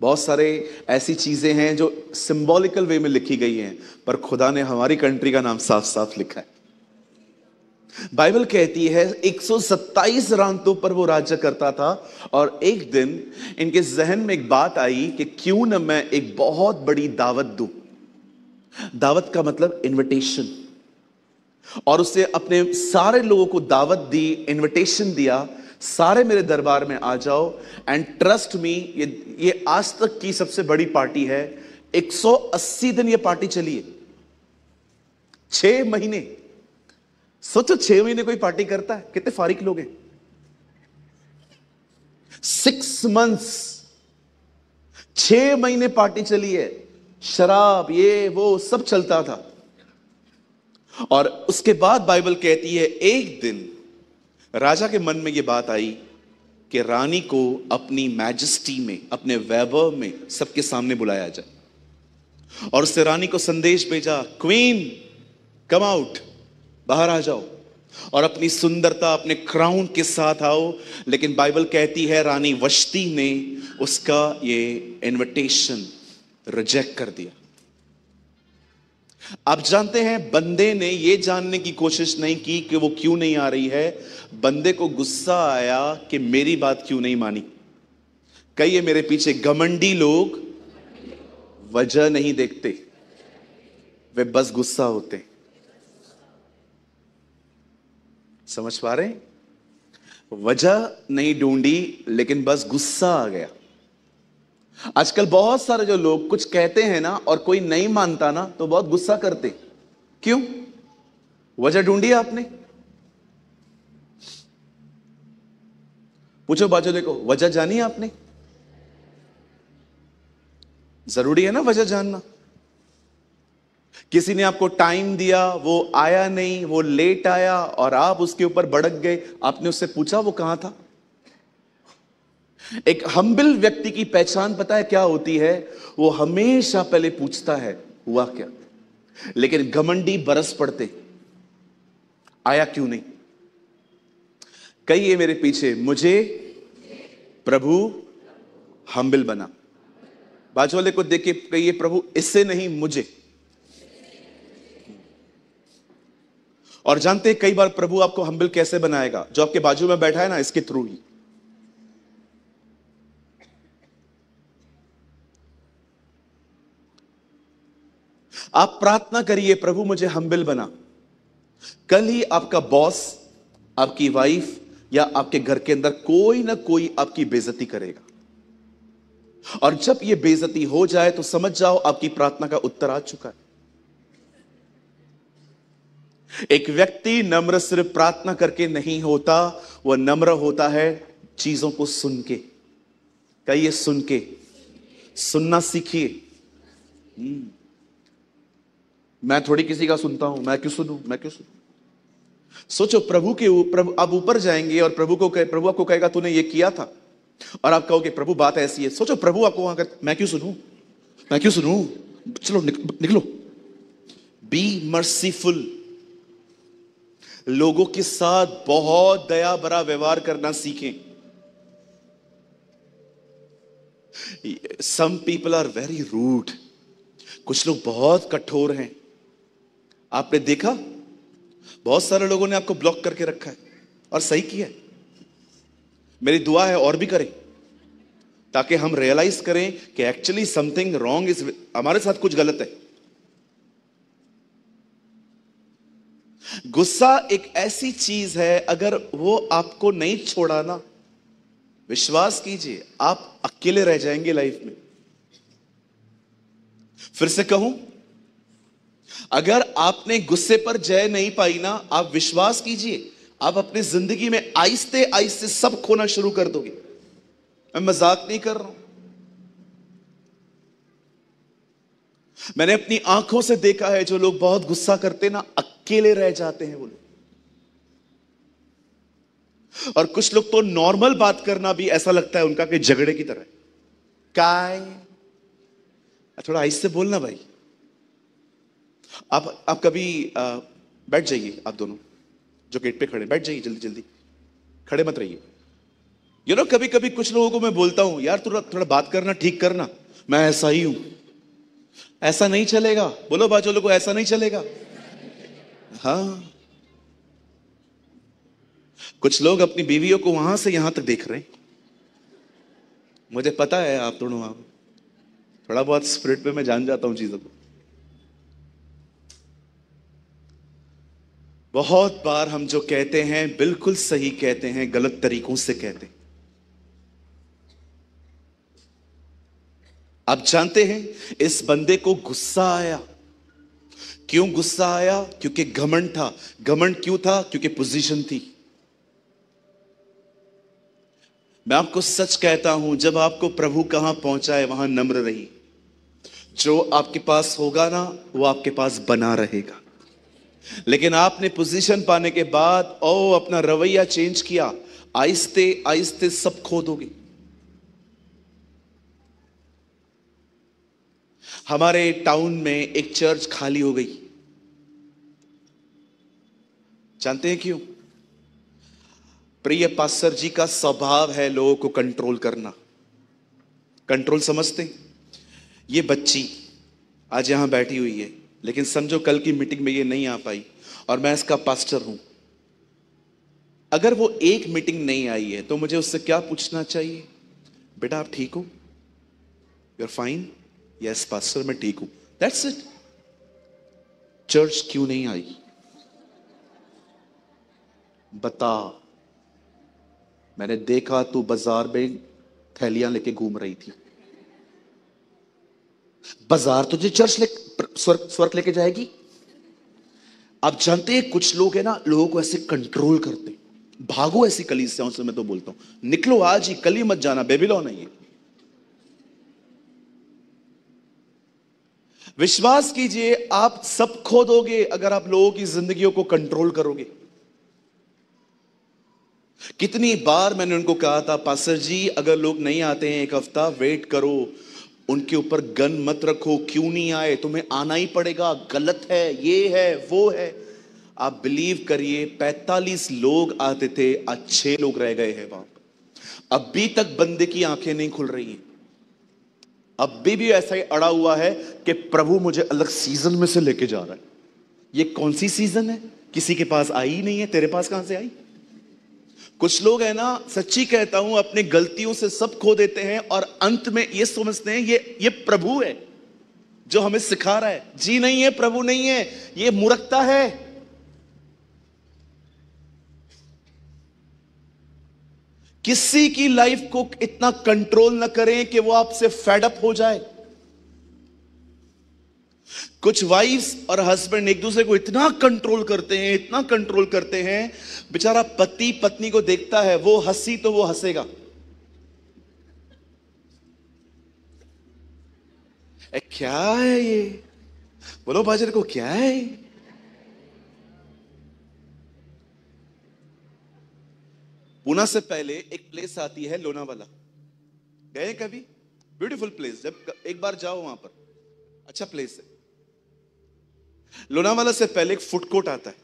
बहुत सारे ऐसी चीजें हैं जो सिंबॉलिकल वे में लिखी गई हैं, पर खुदा ने हमारी कंट्री का नाम साफ साफ लिखा है। बाइबल कहती है 127 प्रांतों पर वो राज्य करता था। और एक दिन इनके जहन में एक बात आई कि क्यों न मैं एक बहुत बड़ी दावत दूं। दावत का मतलब इनविटेशन। और उससे अपने सारे लोगों को दावत दी, इनविटेशन दिया, सारे मेरे दरबार में आ जाओ। एंड ट्रस्ट मी, ये आज तक की सबसे बड़ी पार्टी है। 180 दिन ये पार्टी चली है, 6 महीने। सोचो 6 महीने कोई पार्टी करता है, कितने फारिक लोग हैं। 6 मंथ्स, 6 महीने पार्टी चली है, शराब ये वो सब चलता था। और उसके बाद बाइबल कहती है एक दिन राजा के मन में यह बात आई कि रानी को अपनी मैजेस्टी में, अपने वैभव में सबके सामने बुलाया जाए। और उससे रानी को संदेश भेजा, क्वीन कम आउट, बाहर आ जाओ और अपनी सुंदरता, अपने क्राउन के साथ आओ। लेकिन बाइबल कहती है रानी वश्ती ने उसका ये इनविटेशन रिजेक्ट कर दिया। आप जानते हैं बंदे ने ये जानने की कोशिश नहीं की कि वो क्यों नहीं आ रही है। बंदे को गुस्सा आया कि मेरी बात क्यों नहीं मानी। कई है मेरे पीछे, घमंडी लोग वजह नहीं देखते, वे बस गुस्सा होते। समझ पा रहे? वजह नहीं ढूंढी, लेकिन बस गुस्सा आ गया। आजकल बहुत सारे जो लोग कुछ कहते हैं ना और कोई नहीं मानता ना तो बहुत गुस्सा करते। क्यों? वजह ढूंढी आपने? पूछो बाजू, देखो वजह जानी है आपने? जरूरी है ना वजह जानना। किसी ने आपको टाइम दिया, वो आया नहीं, वो लेट आया और आप उसके ऊपर भड़क गए। आपने उससे पूछा वो कहां था? एक हम्बल व्यक्ति की पहचान पता है क्या होती है? वो हमेशा पहले पूछता है हुआ क्या। लेकिन घमंडी बरस पड़ते, आया क्यों नहीं। कहिए मेरे पीछे, मुझे प्रभु हम्बल बना। बाजू वाले को देख के कहिए, प्रभु इससे नहीं मुझे। और जानते हैं कई बार प्रभु आपको हम्बल कैसे बनाएगा? जो आपके बाजू में बैठा है ना, इसके थ्रू ही। आप प्रार्थना करिए, प्रभु मुझे हम्बल बना। कल ही आपका बॉस, आपकी वाइफ या आपके घर के अंदर कोई ना कोई आपकी बेइज्जती करेगा। और जब यह बेइज्जती हो जाए तो समझ जाओ आपकी प्रार्थना का उत्तर आ चुका है। एक व्यक्ति नम्र सिर्फ प्रार्थना करके नहीं होता, वह नम्र होता है चीजों को सुन के। कहिए सुन के। सुनना सीखिए। मैं थोड़ी किसी का सुनता हूं, मैं क्यों सुनूं, मैं क्यों सुनूं। सोचो प्रभु के प्रभु आप ऊपर जाएंगे और प्रभु आपको कहेगा तूने ये किया था, और आप कहोगे प्रभु बात ऐसी है। सोचो प्रभु आपको वहां कर, मैं क्यों सुनूं, मैं क्यों सुनूं, चलो निकलो। Be merciful. लोगों के साथ बहुत दया भरा व्यवहार करना सीखें। Some people are very rude. कुछ लोग बहुत कठोर हैं। आपने देखा बहुत सारे लोगों ने आपको ब्लॉक करके रखा है, और सही किया है। मेरी दुआ है और भी करें, ताकि हम रियलाइज करें कि एक्चुअली समथिंग रॉन्ग इज, हमारे साथ कुछ गलत है। गुस्सा एक ऐसी चीज है, अगर वो आपको नहीं छोड़ा ना, विश्वास कीजिए आप अकेले रह जाएंगे लाइफ में। फिर से कहूं, अगर आपने गुस्से पर जय नहीं पाई ना, आप विश्वास कीजिए आप अपनी जिंदगी में आहिस्ते आहिस्ते सब खोना शुरू कर दोगे। मैं मजाक नहीं कर रहा हूं। मैंने अपनी आंखों से देखा है, जो लोग बहुत गुस्सा करते ना, अकेले रह जाते हैं वो लोग। और कुछ लोग तो नॉर्मल बात करना भी ऐसा लगता है उनका कि झगड़े की तरह। काय, थोड़ा आहिस्ते बोलना भाई। आप कभी बैठ जाइए, आप दोनों जो गेट पे खड़े, बैठ जाइए जल्दी जल्दी, खड़े मत रहिए। कभी कभी कुछ लोगों को मैं बोलता हूं, यार थोड़ा थोड़ा बात करना ठीक करना, मैं ऐसा ही हूं। ऐसा नहीं चलेगा, बोलो बाजू लोगों, ऐसा नहीं चलेगा। हाँ, कुछ लोग अपनी बीवियों को वहां से यहां तक देख रहे हैं। मुझे पता है आप दोनों, आप थोड़ा बहुत स्पिरिट पे मैं जान जाता हूं चीजों को। बहुत बार हम जो कहते हैं बिल्कुल सही कहते हैं, गलत तरीकों से कहते हैं। आप जानते हैं, इस बंदे को गुस्सा आया। क्यों गुस्सा आया? क्योंकि घमंड था। घमंड क्यों था? क्योंकि पोजीशन थी। मैं आपको सच कहता हूं, जब आपको प्रभु कहां पहुंचाए वहां नम्र रही। जो आपके पास होगा ना, वो आपके पास बना रहेगा। लेकिन आपने पोजीशन पाने के बाद अपना रवैया चेंज किया, आहिस्ते आहिस्ते सब खो दोगे। हमारे टाउन में एक चर्च खाली हो गई। जानते हैं क्यों? प्रिय पास्टर जी का स्वभाव है लोगों को कंट्रोल करना। कंट्रोल समझते हैं? ये बच्ची आज यहां बैठी हुई है, लेकिन समझो कल की मीटिंग में ये नहीं आ पाई और मैं इसका पास्टर हूं। अगर वो एक मीटिंग नहीं आई है तो मुझे उससे क्या पूछना चाहिए? बेटा आप ठीक हो? You are fine? Yes pastor मैं ठीक हूं। That's it. चर्च क्यों नहीं आई? बता। मैंने देखा तू बाजार में थैलियां लेके घूम रही थी। बाजार तुझे चर्च स्वर्ग लेके जाएगी? आप जानते हैं कुछ लोग है ना, लोगों को ऐसे कंट्रोल करते हैं। भागो ऐसी कलीसियाओं से, मैं तो बोलता हूं निकलो आज ही, कल ही मत जाना, बेबीलोन है ये। विश्वास कीजिए, आप सब खो दोगे अगर आप लोगों की जिंदगियों को कंट्रोल करोगे। कितनी बार मैंने उनको कहा था, पास्टर जी अगर लोग नहीं आते हैं एक हफ्ता वेट करो, उनके ऊपर गन मत रखो, क्यों नहीं आए, तुम्हें आना ही पड़ेगा, गलत है, ये है वो है। आप बिलीव करिए, 45 लोग आते थे, आज 6 लोग रह गए हैं वहां पर। अभी तक बंदे की आंखें नहीं खुल रही हैं। अभी भी ऐसा ही अड़ा हुआ है कि प्रभु मुझे अलग सीजन में से लेके जा रहा है। ये कौन सी सीजन है? किसी के पास आई ही नहीं है, तेरे पास कहां से आई? कुछ लोग है ना, सच्ची कहता हूं, अपनी गलतियों से सब खो देते हैं और अंत में ये समझते हैं ये प्रभु है जो हमें सिखा रहा है। जी नहीं है, प्रभु नहीं है, ये मूर्खता है। किसी की लाइफ को इतना कंट्रोल ना करें कि वो आपसे फेड अप हो जाए। कुछ वाइफ्स और हस्बैंड एक दूसरे को इतना कंट्रोल करते हैं, इतना कंट्रोल करते हैं, बेचारा पति पत्नी को देखता है, वो हंसी तो वो हंसेगा। क्या है ये? बोलो बाजार को, क्या है? पूना से पहले एक प्लेस आती है लोनावाला, गए कभी? ब्यूटीफुल प्लेस, जब एक बार जाओ वहां पर, अच्छा प्लेस है। लोनावाला से पहले एक फूड कोर्ट आता है,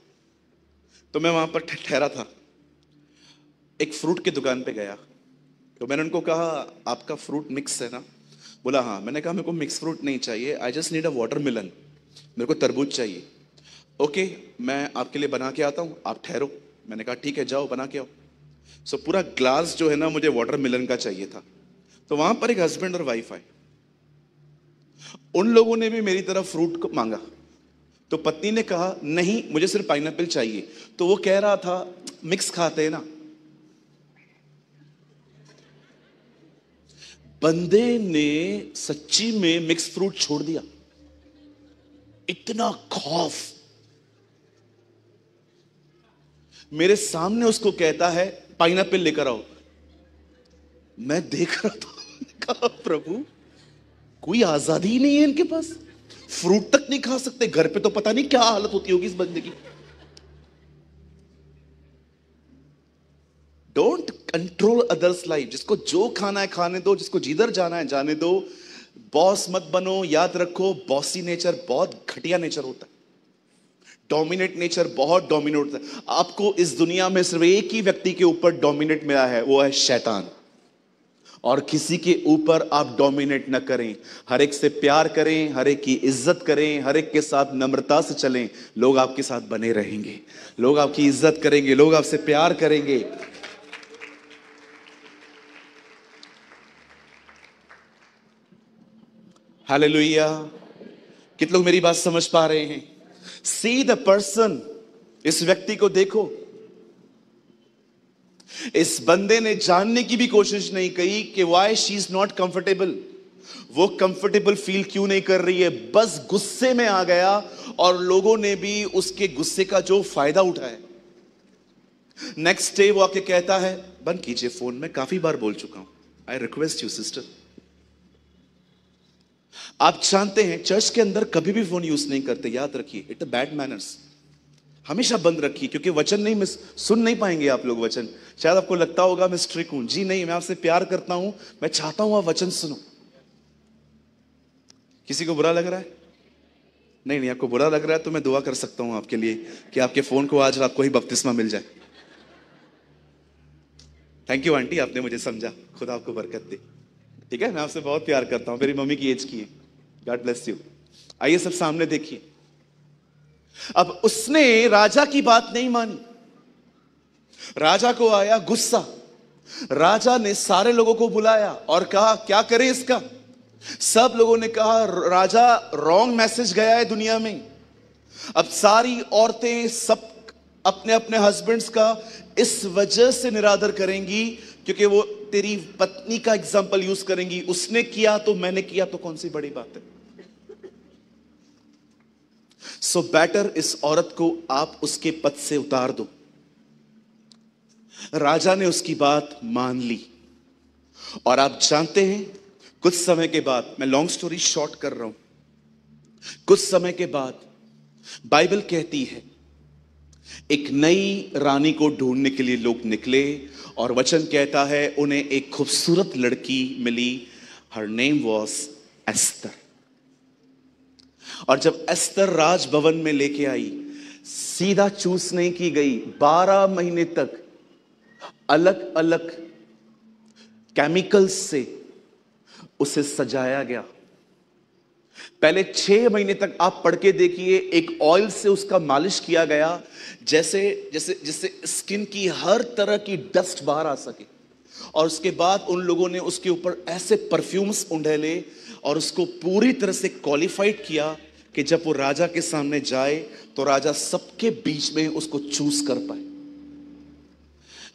तो मैं वहां पर ठहरा था। एक फ्रूट की दुकान पे गया, तो मैंने उनको कहा आपका फ्रूट मिक्स है ना? बोला हाँ। मैंने कहा मेरे को मिक्स फ्रूट नहीं चाहिए, I just need a watermelon, मेरे को तरबूज चाहिए। ओके मैं आपके लिए बना के आता हूँ, आप ठहरो। मैंने कहा ठीक है, जाओ बना के आओ। सो पूरा ग्लास जो है ना, मुझे वाटरमेलन का चाहिए था। तो वहां पर एक हस्बैंड और वाइफ आए, उन लोगों ने भी मेरी तरफ फ्रूट को मांगा। तो पत्नी ने कहा नहीं मुझे सिर्फ पाइनएप्पल चाहिए, तो वो कह रहा था मिक्स खाते हैं ना। बंदे ने सच्ची में मिक्स फ्रूट छोड़ दिया। इतना खौफ, मेरे सामने उसको कहता है पाइनएप्पल लेकर आओ। मैं देख रहा था, कहा प्रभु कोई आजादी ही नहीं है इनके पास, फ्रूट तक नहीं खा सकते, घर पे तो पता नहीं क्या हालत होती होगी इस बंदे की। Don't control others life. जिसको जो खाना है खाने दो, जिसको जिधर जाना है जाने दो। बॉस मत बनो। याद रखो बॉसी नेचर बहुत घटिया नेचर होता है, डोमिनेट नेचर बहुत डोमिनेट होता है। आपको इस दुनिया में सिर्फ एक ही व्यक्ति के ऊपर डोमिनेट मिला है, वो है शैतान। और किसी के ऊपर आप डोमिनेट न करें, हर एक से प्यार करें, हर एक की इज्जत करें, हर एक के साथ नम्रता से चलें। लोग आपके साथ बने रहेंगे, लोग आपकी इज्जत करेंगे, लोग आपसे प्यार करेंगे। हालेलुया। कितने लोग मेरी बात समझ पा रहे हैं? सी द पर्सन, इस व्यक्ति को देखो। इस बंदे ने जानने की भी कोशिश नहीं की कि why she is not comfortable, वो कंफर्टेबल फील क्यों नहीं कर रही है। बस गुस्से में आ गया और लोगों ने भी उसके गुस्से का जो फायदा उठाया। नेक्स्ट डे वो आके कहता है, बंद कीजिए फोन, मैं काफी बार बोल चुका हूं, आई रिक्वेस्ट यू सिस्टर। आप जानते हैं चर्च के अंदर कभी भी फोन यूज नहीं करते, याद रखिए, इट बैड मैनर्स। हमेशा बंद रखिए, क्योंकि वचन नहीं सुन नहीं पाएंगे आप लोग वचन। शायद आपको लगता होगा मैं स्ट्रिक्ट हूं, जी नहीं, मैं आपसे प्यार करता हूं, मैं चाहता हूं आप वचन सुनो। किसी को बुरा लग रहा है? नहीं नहीं, आपको बुरा लग रहा है तो मैं दुआ कर सकता हूं आपके लिए कि आपके फोन को आज रात को ही बपतिस्मा मिल जाए। थैंक यू आंटी, आपने मुझे समझा, खुदा आपको बरकत दे। ठीक है, मैं आपसे बहुत प्यार करता हूं, मेरी मम्मी की एज की है। God bless you. आइए सब सामने देखिए। अब उसने राजा की बात नहीं मानी, राजा को आया गुस्सा। राजा ने सारे लोगों को बुलाया और कहा क्या करें इसका। सब लोगों ने कहा राजा रॉन्ग मैसेज गया है दुनिया में। अब सारी औरतें सब अपने अपने हस्बैंड्स का इस वजह से निरादर करेंगी क्योंकि वो तेरी पत्नी का एग्जाम्पल यूज करेंगी, उसने किया तो मैंने किया तो कौन सी बड़ी बात है। सो बेटर इस औरत को आप उसके पद से उतार दो। राजा ने उसकी बात मान ली और आप जानते हैं कुछ समय के बाद, मैं लॉन्ग स्टोरी शॉर्ट कर रहा हूं, कुछ समय के बाद बाइबल कहती है एक नई रानी को ढूंढने के लिए लोग निकले और वचन कहता है उन्हें एक खूबसूरत लड़की मिली। Her name was Esther. और जब एस्तर राजभवन में लेके आई, सीधा चूस नहीं की गई, 12 महीने तक अलग अलग केमिकल्स से उसे सजाया गया। पहले 6 महीने तक आप पढ़ के देखिए, एक ऑयल से उसका मालिश किया गया जैसे जैसे जैसे स्किन की हर तरह की डस्ट बाहर आ सके। और उसके बाद उन लोगों ने उसके ऊपर ऐसे परफ्यूम्स उंडेले और उसको पूरी तरह से क्वालिफाइड किया कि जब वो राजा के सामने जाए तो राजा सबके बीच में उसको चूज कर पाए।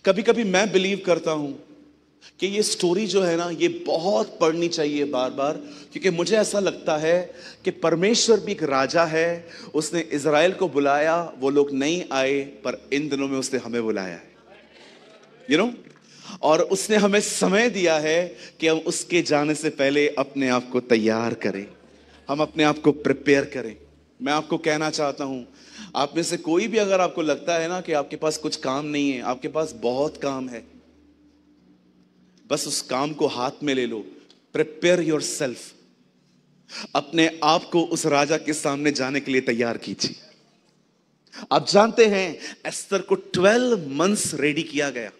कभी कभी मैं बिलीव करता हूं कि ये स्टोरी जो है ना, ये बहुत पढ़नी चाहिए बार बार, क्योंकि मुझे ऐसा लगता है कि परमेश्वर भी एक राजा है। उसने इज़राइल को बुलाया, वो लोग नहीं आए, पर इन दिनों में उसने हमें बुलाया है, यू नो, और उसने हमें समय दिया है कि हम उसके जाने से पहले अपने आप को तैयार करें, हम अपने आप को प्रिपेयर करें। मैं आपको कहना चाहता हूं, आप में से कोई भी अगर आपको लगता है ना कि आपके पास कुछ काम नहीं है, आपके पास बहुत काम है, बस उस काम को हाथ में ले लो। प्रिपेयर योरसेल्फ, अपने आप को उस राजा के सामने जाने के लिए तैयार कीजिए। आप जानते हैं एस्तर को 12 मंथ्स रेडी किया गया।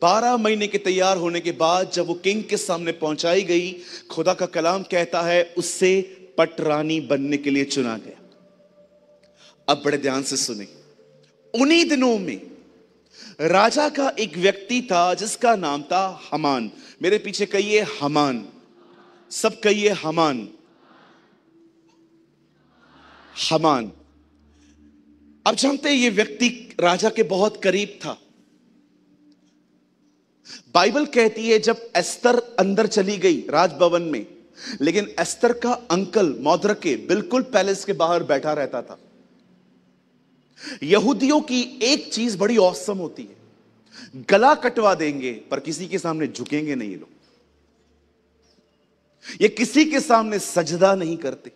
12 महीने के तैयार होने के बाद जब वो किंग के सामने पहुंचाई गई, खुदा का कलाम कहता है उससे पटरानी बनने के लिए चुना गया। अब बड़े ध्यान से सुने, उन्हीं दिनों में राजा का एक व्यक्ति था जिसका नाम था हमान। मेरे पीछे कहिए हमान, सब कहिए हमान। हमान, आप जानते हैं ये व्यक्ति राजा के बहुत करीब था। बाइबल कहती है जब एस्तर अंदर चली गई राजभवन में, लेकिन एस्तर का अंकल मौद्रके बिल्कुल पैलेस के बाहर बैठा रहता था। यहूदियों की एक चीज बड़ी औसम होती है, गला कटवा देंगे पर किसी के सामने झुकेंगे नहीं ये लोग। ये किसी के सामने सजदा नहीं करते,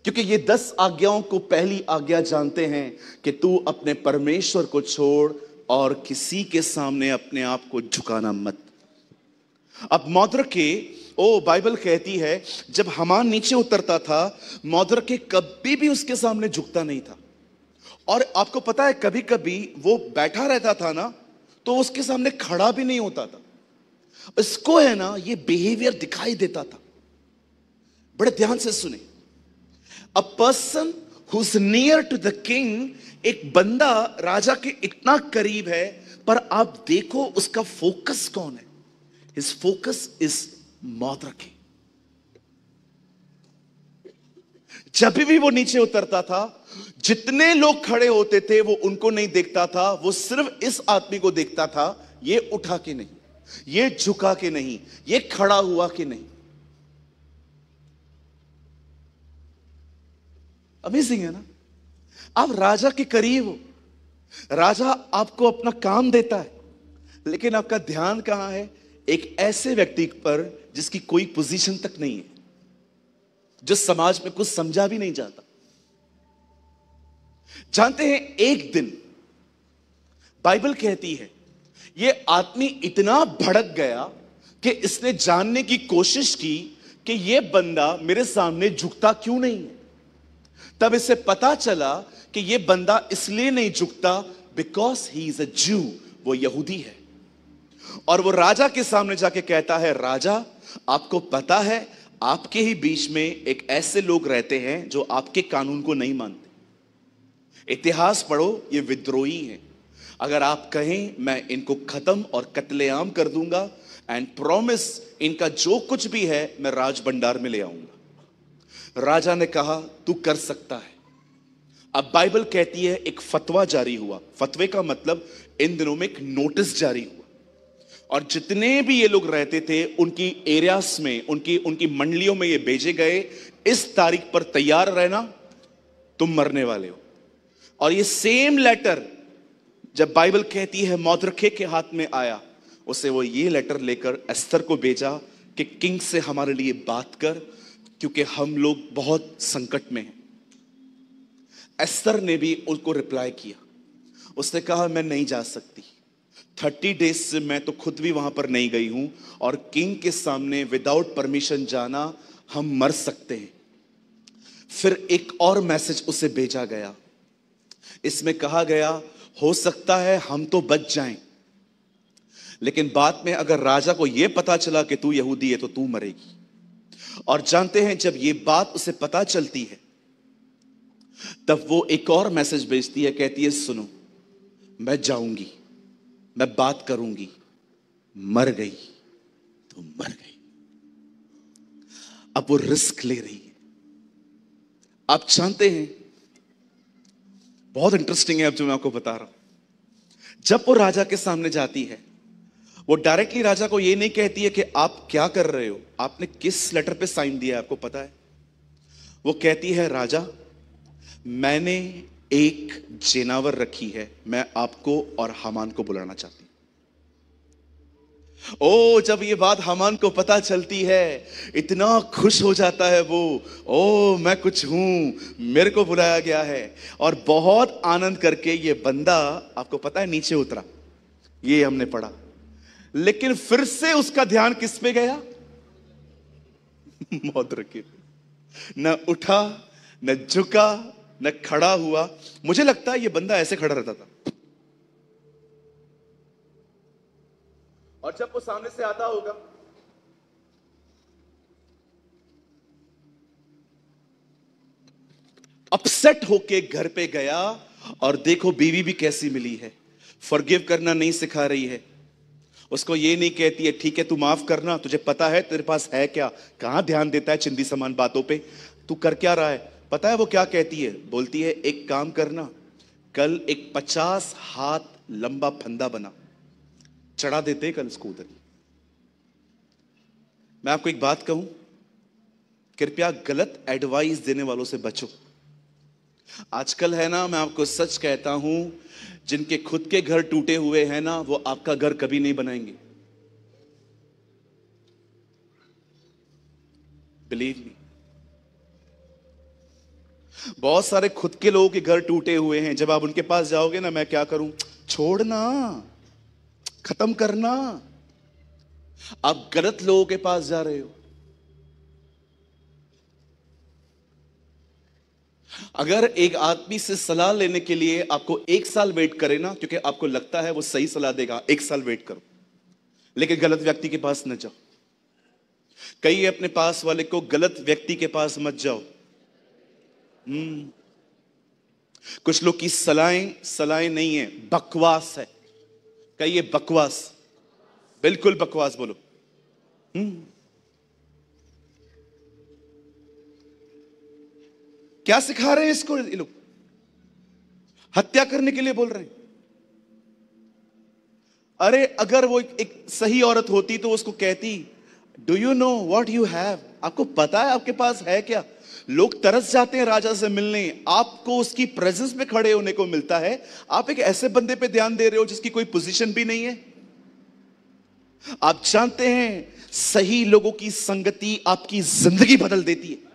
क्योंकि ये 10 आज्ञाओं को पहली आज्ञा जानते हैं कि तू अपने परमेश्वर को छोड़ और किसी के सामने अपने आप को झुकाना मत। अब मौद्रके, बाइबल कहती है जब हामान नीचे उतरता था, मौद्रके कभी भी उसके सामने झुकता नहीं था। और आपको पता है कभी कभी वो बैठा रहता था ना, तो उसके सामने खड़ा भी नहीं होता था। इसको है ना, ये बिहेवियर दिखाई देता था। बड़े ध्यान से सुने। A person who is near to the king, एक बंदा राजा के इतना करीब है, पर आप देखो उसका फोकस कौन है। His focus is Mordecai. जब भी वो नीचे उतरता था, जितने लोग खड़े होते थे वो उनको नहीं देखता था, वो सिर्फ इस आदमी को देखता था। ये उठा के नहीं, ये झुका के नहीं, ये खड़ा हुआ के नहीं। अमेजिंग है ना। आप राजा के करीब हो, राजा आपको अपना काम देता है, लेकिन आपका ध्यान कहां है? एक ऐसे व्यक्ति पर जिसकी कोई पोजीशन तक नहीं है, जो समाज में कुछ समझा भी नहीं जाता। जानते हैं, एक दिन बाइबल कहती है ये आदमी इतना भड़क गया कि इसने जानने की कोशिश की कि ये बंदा मेरे सामने झुकता क्यों नहीं है। तब इसे पता चला कि ये बंदा इसलिए नहीं झुकता बिकॉज ही इज अ ज्यू, वो यहूदी है। और वो राजा के सामने जाके कहता है, राजा आपको पता है आपके ही बीच में एक ऐसे लोग रहते हैं जो आपके कानून को नहीं मानते। इतिहास पढ़ो, ये विद्रोही हैं। अगर आप कहें मैं इनको खत्म और कत्लेआम कर दूंगा, एंड प्रॉमिस इनका जो कुछ भी है मैं राज भंडार में ले आऊंगा। राजा ने कहा तू कर सकता है। अब बाइबल कहती है एक फतवा जारी हुआ। फतवे का मतलब इन दिनों में एक नोटिस जारी हुआ, और जितने भी ये लोग रहते थे उनकी एरियास में, उनकी मंडलियों में ये भेजे गए, इस तारीख पर तैयार रहना, तुम मरने वाले हो। और ये सेम लेटर जब बाइबल कहती है मौद्रके के हाथ में आया, उसे वो ये लेटर लेकर एस्थर को भेजा कि किंग से हमारे लिए बात कर, क्योंकि हम लोग बहुत संकट में हैं। एस्थर ने भी उनको रिप्लाई किया। उसने कहा मैं नहीं जा सकती, 30 डेज से मैं तो खुद भी वहां पर नहीं गई हूं, और किंग के सामने विदाउट परमिशन जाना, हम मर सकते हैं। फिर एक और मैसेज उसे भेजा गया। इसमें कहा गया हो सकता है हम तो बच जाएं, लेकिन बाद में अगर राजा को यह पता चला कि तू यहूदी है तो तू मरेगी। और जानते हैं जब यह बात उसे पता चलती है, तब वो एक और मैसेज भेजती है। कहती है सुनो, मैं जाऊंगी, मैं बात करूंगी, मर गई तो मर गई। अब वो रिस्क ले रही है। आप जानते हैं, बहुत इंटरेस्टिंग है अब जो मैं आपको बता रहा हूं। जब वो राजा के सामने जाती है, वो डायरेक्टली राजा को ये नहीं कहती है कि आप क्या कर रहे हो, आपने किस लेटर पे साइन दिया है, आपको पता है। वो कहती है राजा मैंने एक जेनावर रखी है, मैं आपको और हामान को बुलाना चाहती हूं। जब ये बात हामान को पता चलती है, इतना खुश हो जाता है वो। मैं कुछ हूं, मेरे को बुलाया गया है। और बहुत आनंद करके ये बंदा, आपको पता है, नीचे उतरा। ये हमने पढ़ा। लेकिन फिर से उसका ध्यान किस पे गया? मौद्रके पे। न उठा, न झुका, न खड़ा हुआ। मुझे लगता है ये बंदा ऐसे खड़ा रहता था, और जब वो सामने से आता होगा, अपसेट होके घर पे गया, और देखो बीवी भी कैसी मिली है। फॉरगिव करना नहीं सिखा रही है उसको। ये नहीं कहती है ठीक है तू माफ करना, तुझे पता है तेरे पास है क्या। कहां ध्यान देता है चिंदी समान बातों पे। तू कर क्या रहा है पता है वो क्या कहती है? बोलती है एक काम करना, कल एक 50 हाथ लंबा फंदा बना, चढ़ा देते कल इसको उधर। मैं आपको एक बात कहूं, कृपया गलत एडवाइस देने वालों से बचो। आजकल है ना, मैं आपको सच कहता हूं, जिनके खुद के घर टूटे हुए हैं ना, वो आपका घर कभी नहीं बनाएंगे। Believe me. बहुत सारे खुद के लोगों के घर टूटे हुए हैं। जब आप उनके पास जाओगे ना, मैं क्या करूं, छोड़ना, खत्म करना। आप गलत लोगों के पास जा रहे हो। अगर एक आदमी से सलाह लेने के लिए आपको 1 साल वेट करे ना, क्योंकि आपको लगता है वो सही सलाह देगा, 1 साल वेट करो, लेकिन गलत व्यक्ति के पास न जाओ। कहिए अपने पास वाले को, गलत व्यक्ति के पास मत जाओ। कुछ लोग की सलाहें सलाहें नहीं है, बकवास है। कहिए बकवास, बिल्कुल बकवास बोलो। क्या सिखा रहे हैं इसको ये लोग? हत्या करने के लिए बोल रहे हैं। अरे अगर वो एक सही औरत होती तो उसको कहती, do you know what you have, आपको पता है आपके पास है क्या? लोग तरस जाते हैं राजा से मिलने, आपको उसकी प्रेजेंस में खड़े होने को मिलता है। आप एक ऐसे बंदे पे ध्यान दे रहे हो जिसकी कोई पोजीशन भी नहीं है। आप जानते हैं, सही लोगों की संगति आपकी जिंदगी बदल देती है।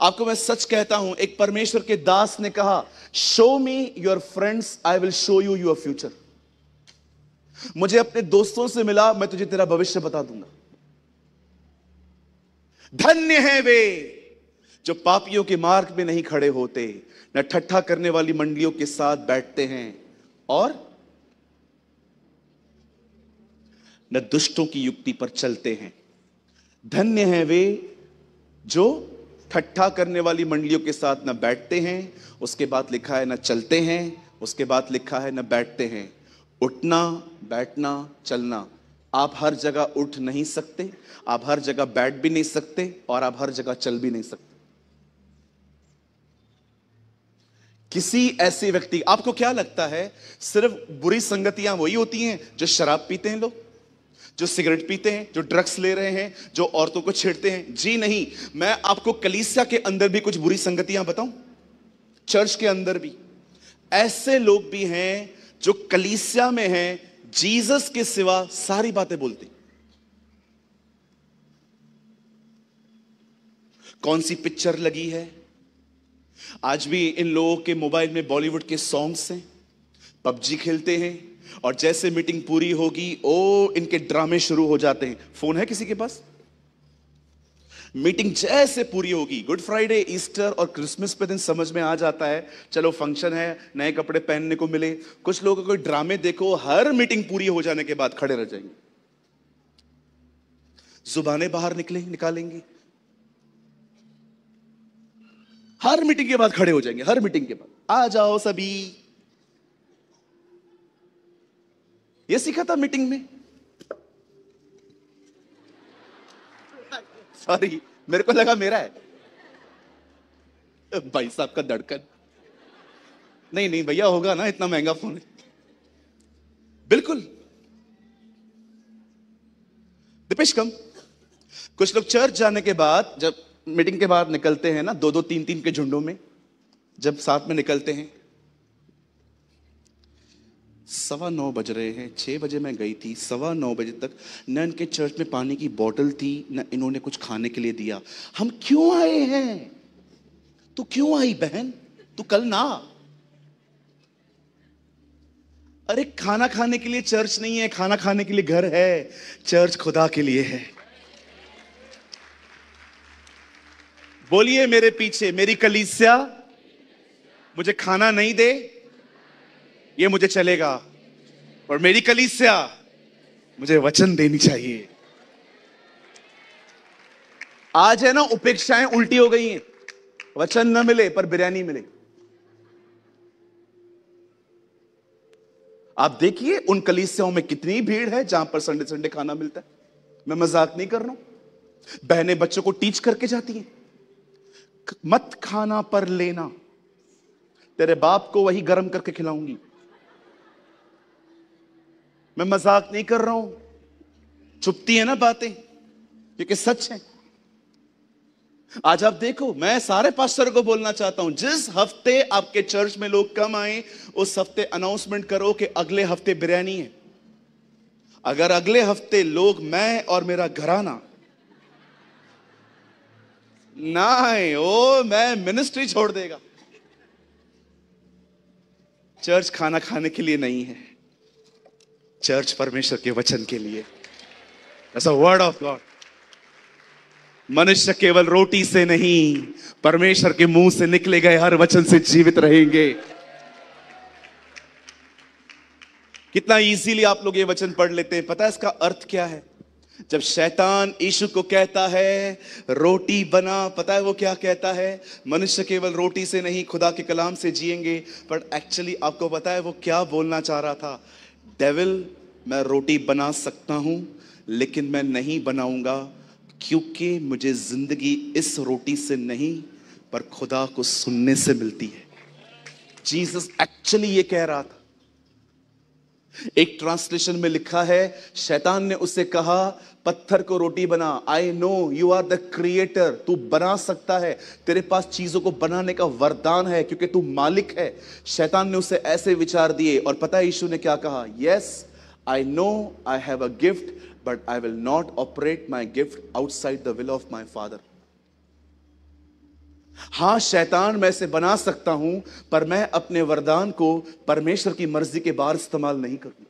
आपको मैं सच कहता हूं, एक परमेश्वर के दास ने कहा, show me your friends, I will show you your future. मुझे अपने दोस्तों से मिला, मैं तुझे तेरा भविष्य बता दूंगा। धन्य है वे जो पापियों के मार्ग में नहीं खड़े होते, न ठट्ठा करने वाली मंडलियों के साथ बैठते हैं, और न दुष्टों की युक्ति पर चलते हैं। धन्य है वे जो ठट्ठा करने वाली मंडलियों के साथ न बैठते हैं, उसके बाद लिखा है न चलते हैं, उसके बाद लिखा है न बैठते हैं। उठना, बैठना, चलना। आप हर जगह उठ नहीं सकते, आप हर जगह बैठ भी नहीं सकते, और आप हर जगह चल भी नहीं सकते। किसी ऐसे व्यक्ति, आपको क्या लगता है सिर्फ बुरी संगतियां वही होती हैं जो शराब पीते हैं लोग, जो सिगरेट पीते हैं, जो ड्रग्स ले रहे हैं, जो औरतों को छेड़ते हैं? जी नहीं। मैं आपको कलीसिया के अंदर भी कुछ बुरी संगतियां बताऊं, चर्च के अंदर भी ऐसे लोग भी हैं जो कलीसिया में हैं, जीसस के सिवा सारी बातें बोलते। कौन सी पिक्चर लगी है, आज भी इन लोगों के मोबाइल में बॉलीवुड के सॉन्ग्स हैं, पबजी खेलते हैं, और जैसे मीटिंग पूरी होगी इनके ड्रामे शुरू हो जाते हैं। फोन है किसी के पास? मीटिंग जैसे पूरी होगी, गुड फ्राइडे, ईस्टर और क्रिसमस पे दिन समझ में आ जाता है, चलो फंक्शन है, नए कपड़े पहनने को मिले। कुछ लोगों को ड्रामे देखो, हर मीटिंग पूरी हो जाने के बाद खड़े रह जाएंगे, जुबानें बाहर निकालेंगे, हर मीटिंग के बाद खड़े हो जाएंगे, हर मीटिंग के बाद आ जाओ सभी। ये सीखा था मीटिंग में। सॉरी, मेरे को लगा मेरा है। भाई साहब का धड़कन, नहीं नहीं भैया, होगा ना, इतना महंगा फोन है। बिल्कुल। दीपेश कम। कुछ लोग चर्च जाने के बाद, जब मीटिंग के बाद निकलते हैं ना, 2-2 3-3 के झुंडों में जब साथ में निकलते हैं, 9:15 बज रहे हैं, 6 बजे मैं गई थी, 9:15 बजे तक न इनके चर्च में पानी की बोतल थी, न इन्होंने कुछ खाने के लिए दिया। हम क्यों आए हैं? तू क्यों आई बहन? तू कल ना। अरे खाना खाने के लिए चर्च नहीं है, खाना खाने के लिए घर है। चर्च खुदा के लिए है। बोलिए मेरे पीछे, मेरी कलीसिया मुझे खाना नहीं दे, ये मुझे चलेगा, और मेरी कलीसिया मुझे वचन देनी चाहिए। आज है ना, उपेक्षाएं उल्टी हो गई हैं। वचन न मिले पर बिरयानी मिले। आप देखिए उन कलीसियाओं में कितनी भीड़ है जहां पर संडे संडे खाना मिलता है। मैं मजाक नहीं कर रहा हूं। बहनें बच्चों को टीच करके जाती हैं, मत खाना पर लेना, तेरे बाप को वही गर्म करके खिलाऊंगी। मैं मजाक नहीं कर रहा हूं। चुपती है ना बातें, क्योंकि सच है। आज आप देखो, मैं सारे पास्टर को बोलना चाहता हूं, जिस हफ्ते आपके चर्च में लोग कम आए, उस हफ्ते अनाउंसमेंट करो कि अगले हफ्ते बिरयानी है। अगर अगले हफ्ते लोग, मैं और मेरा घराना ना आए, ओ मैं मिनिस्ट्री छोड़ देगा। चर्च खाना खाने के लिए नहीं है, चर्च परमेश्वर के वचन के लिए। ऐसा वर्ड ऑफ गॉड। मनुष्य केवल रोटी से नहीं, परमेश्वर के मुंह से निकले गए हर वचन से जीवित रहेंगे। कितना इजीली आप लोग ये वचन पढ़ लेते हैं। पता है इसका अर्थ क्या है? जब शैतान यीशु को कहता है रोटी बना, पता है वो क्या कहता है? मनुष्य केवल रोटी से नहीं, खुदा के कलाम से जिएंगे। पर एक्चुअली आपको पता है वो क्या बोलना चाह रहा था? डेविल, मैं रोटी बना सकता हूं, लेकिन मैं नहीं बनाऊंगा, क्योंकि मुझे जिंदगी इस रोटी से नहीं, पर खुदा को सुनने से मिलती है। जीसस एक्चुअली ये कह रहा था। एक ट्रांसलेशन में लिखा है, शैतान ने उससे कहा पत्थर को रोटी बना। I know you are the creator, तू बना सकता है, तेरे पास चीजों को बनाने का वरदान है, क्योंकि तू मालिक है। शैतान ने उसे ऐसे विचार दिए, और पता है यीशु ने क्या कहा? Yes, I know I have a gift, but I will not operate my gift outside the will of my father. हां शैतान, मैं इसे बना सकता हूं, पर मैं अपने वरदान को परमेश्वर की मर्जी के बाहर इस्तेमाल नहीं करूंगा।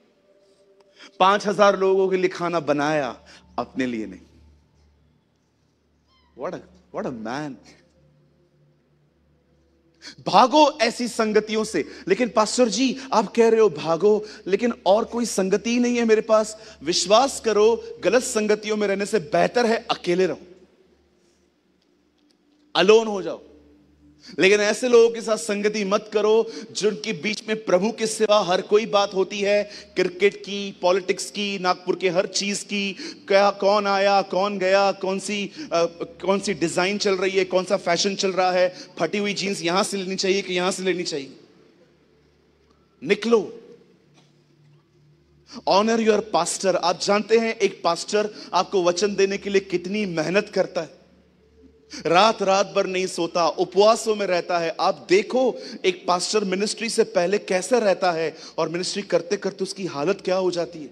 5,000 लोगों के लिए खाना बनाया, अपने लिए नहीं। What a man. भागो ऐसी संगतियों से। लेकिन पास्टर जी आप कह रहे हो भागो, लेकिन और कोई संगति नहीं है मेरे पास। विश्वास करो, गलत संगतियों में रहने से बेहतर है अकेले रहो, अलोन हो जाओ। लेकिन ऐसे लोगों के साथ संगति मत करो जिनके बीच में प्रभु के सिवा हर कोई बात होती है, क्रिकेट की, पॉलिटिक्स की, नागपुर के हर चीज की, क्या कौन आया कौन गया, कौन सी डिजाइन चल रही है, कौन सा फैशन चल रहा है, फटी हुई जींस यहां से लेनी चाहिए कि यहां से लेनी चाहिए। निकलो, ऑनर योर पास्टर। आप जानते हैं एक पास्टर आपको वचन देने के लिए कितनी मेहनत करता है, रात रात भर नहीं सोता, उपवासों में रहता है। आप देखो एक पास्टर मिनिस्ट्री से पहले कैसे रहता है, और मिनिस्ट्री करते करते उसकी हालत क्या हो जाती है,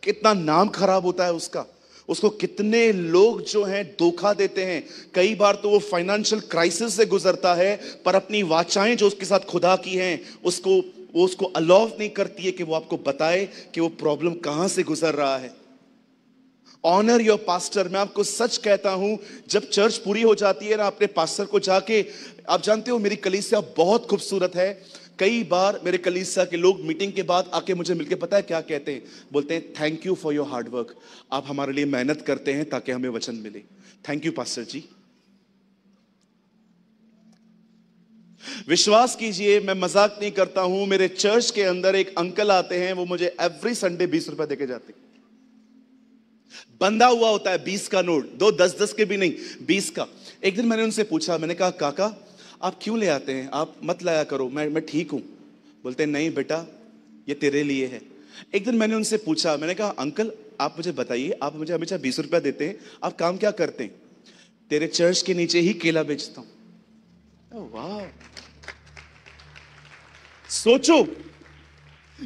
कितना नाम खराब होता है उसका। उसको कितने लोग जो हैं धोखा देते हैं। कई बार तो वो फाइनेंशियल क्राइसिस से गुजरता है, पर अपनी वाचाएं जो उसके साथ खुदा की हैं उसको अलाउ नहीं करती है कि वो आपको बताए कि वो प्रॉब्लम कहां से गुजर रहा है। Honour your pastor. मैं आपको सच कहता हूं, जब चर्च पूरी हो जाती है ना, अपने पास्टर को जाके, आप जानते हो मेरी कलीसिया बहुत खूबसूरत है। कई बार मेरे कलीसिया के लोग मीटिंग के बाद आके मुझे मिलके पता है क्या कहते हैं? बोलते हैं thank you for your hard work, आप हमारे लिए मेहनत करते हैं ताकि हमें वचन मिले। थैंक यू पास्टर जी। विश्वास कीजिए, मैं मजाक नहीं करता हूं। मेरे चर्च के अंदर एक अंकल आते हैं, वो मुझे एवरी संडे 20 रुपए देके जाते हैं। बंधा हुआ होता है 20 का नोट, दो 10-10 के भी नहीं, 20 का। एक दिन मैंने उनसे पूछा, मैंने कहा काका आप क्यों ले आते हैं, आप मत लाया करो, मैं ठीक हूं। बोलते हैं नहीं बेटा ये तेरे लिए है। एक दिन मैंने उनसे पूछा, मैंने कहा अंकल आप मुझे बताइए, आप मुझे हमेशा 20 रुपया देते हैं, आप काम क्या करते हैं? तेरे चर्च के नीचे ही केला बेचता हूं। वाह, सोचो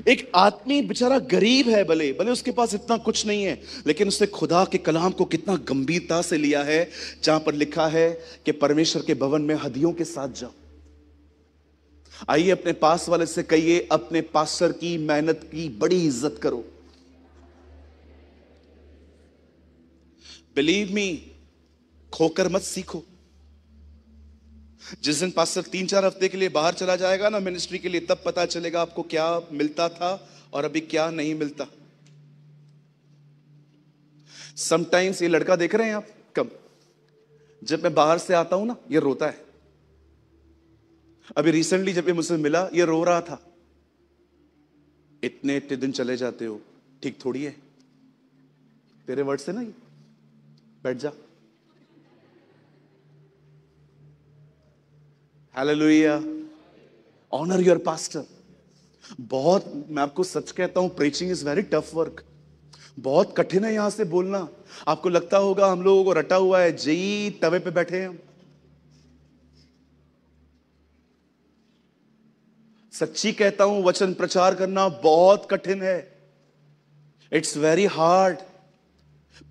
एक आदमी बेचारा गरीब है, भले भले उसके पास इतना कुछ नहीं है, लेकिन उसने खुदा के कलाम को कितना गंभीरता से लिया है, जहां पर लिखा है कि परमेश्वर के भवन में हदियों के साथ जाओ। आइए अपने पास वाले से कहिए, अपने पास्टर की मेहनत की बड़ी इज्जत करो। बिलीव मी, खोकर मत सीखो। जिस दिन पास्टर 3-4 हफ्ते के लिए बाहर चला जाएगा ना मिनिस्ट्री के लिए, तब पता चलेगा आपको क्या मिलता था और अभी क्या नहीं मिलता। समटाइम्स ये लड़का देख रहे हैं आप, कब जब मैं बाहर से आता हूं ना ये रोता है। अभी रिसेंटली जब ये मुझसे मिला ये रो रहा था। इतने इतने दिन चले जाते हो, ठीक थोड़ी है। तेरे वर्ड से ना, ये बैठ जा। हालेलुया। Honour your pastor. बहुत, मैं आपको सच कहता हूं, preaching is very tough work. बहुत कठिन है यहां से बोलना। आपको लगता होगा हम लोगों को रटा हुआ है, जेई तवे पे बैठे हैं हम। सच्ची कहता हूं, वचन प्रचार करना बहुत कठिन है। It's very hard.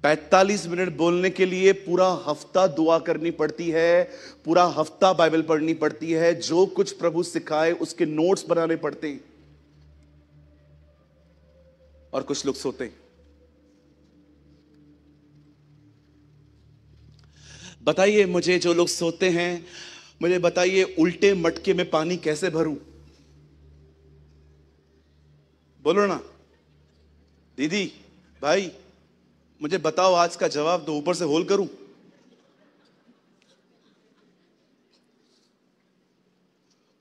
45 मिनट बोलने के लिए पूरा हफ्ता दुआ करनी पड़ती है, पूरा हफ्ता बाइबल पढ़नी पड़ती है, जो कुछ प्रभु सिखाए उसके नोट्स बनाने पड़ते हैं। और कुछ लोग सोते हैं। बताइए मुझे, जो लोग सोते हैं, मुझे बताइए उल्टे मटके में पानी कैसे भरूं? बोलो ना दीदी, भाई, मुझे बताओ, आज का जवाब दो, ऊपर से होल करूं?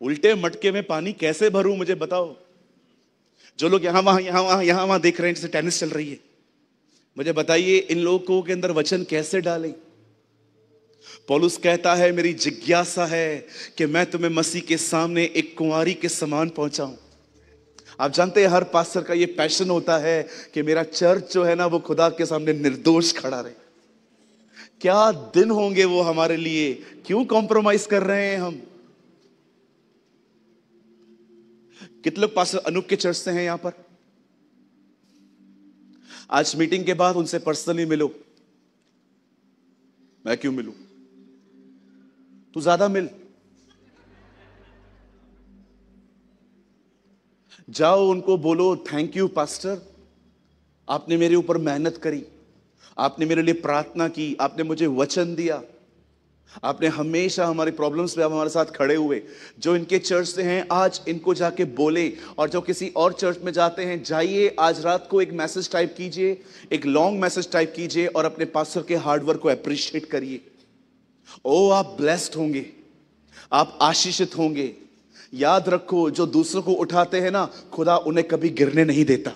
उल्टे मटके में पानी कैसे भरूं, मुझे बताओ। जो लोग यहां वहां यहां वहां यहां वहां देख रहे हैं, जैसे टेनिस चल रही है, मुझे बताइए इन लोगों के अंदर वचन कैसे डालें? पौलुस कहता है, मेरी जिज्ञासा है कि मैं तुम्हें मसीह के सामने एक कुंवारी के समान पहुंचाऊं। आप जानते हैं हर पास्टर का ये पैशन होता है कि मेरा चर्च जो है ना, वो खुदा के सामने निर्दोष खड़ा रहे। क्या दिन होंगे वो हमारे लिए। क्यों कॉम्प्रोमाइज कर रहे हैं हम? कितने लोग पास्टर अनूप के चर्च से हैं यहां पर? आज मीटिंग के बाद उनसे पर्सनली मिलो। मैं क्यों मिलूं? तू ज्यादा मिल। जाओ उनको बोलो, थैंक यू पास्टर, आपने मेरे ऊपर मेहनत करी, आपने मेरे लिए प्रार्थना की, आपने मुझे वचन दिया, आपने हमेशा हमारी प्रॉब्लम्स पे आप हमारे साथ खड़े हुए। जो इनके चर्च से हैं आज इनको जाके बोले, और जो किसी और चर्च में जाते हैं, जाइए आज रात को एक मैसेज टाइप कीजिए, एक लॉन्ग मैसेज टाइप कीजिए और अपने पास्टर के हार्डवर्क को अप्रिशिएट करिए। ओ, आप ब्लेस्ड होंगे, आप आशीषित होंगे। याद रखो, जो दूसरों को उठाते हैं ना, खुदा उन्हें कभी गिरने नहीं देता।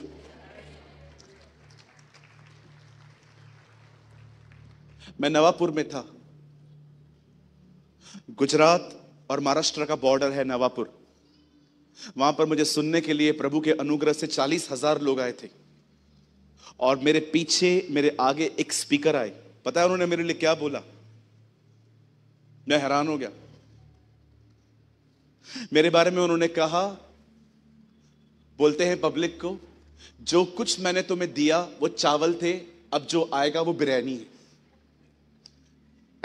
मैं नवापुर में था, गुजरात और महाराष्ट्र का बॉर्डर है नवापुर। वहां पर मुझे सुनने के लिए प्रभु के अनुग्रह से 40,000 लोग आए थे। और मेरे पीछे, मेरे आगे एक स्पीकर आए। पता है उन्होंने मेरे लिए क्या बोला? मैं हैरान हो गया। मेरे बारे में उन्होंने कहा, बोलते हैं पब्लिक को, जो कुछ मैंने तुम्हें दिया वो चावल थे, अब जो आएगा वो बिरयानी है।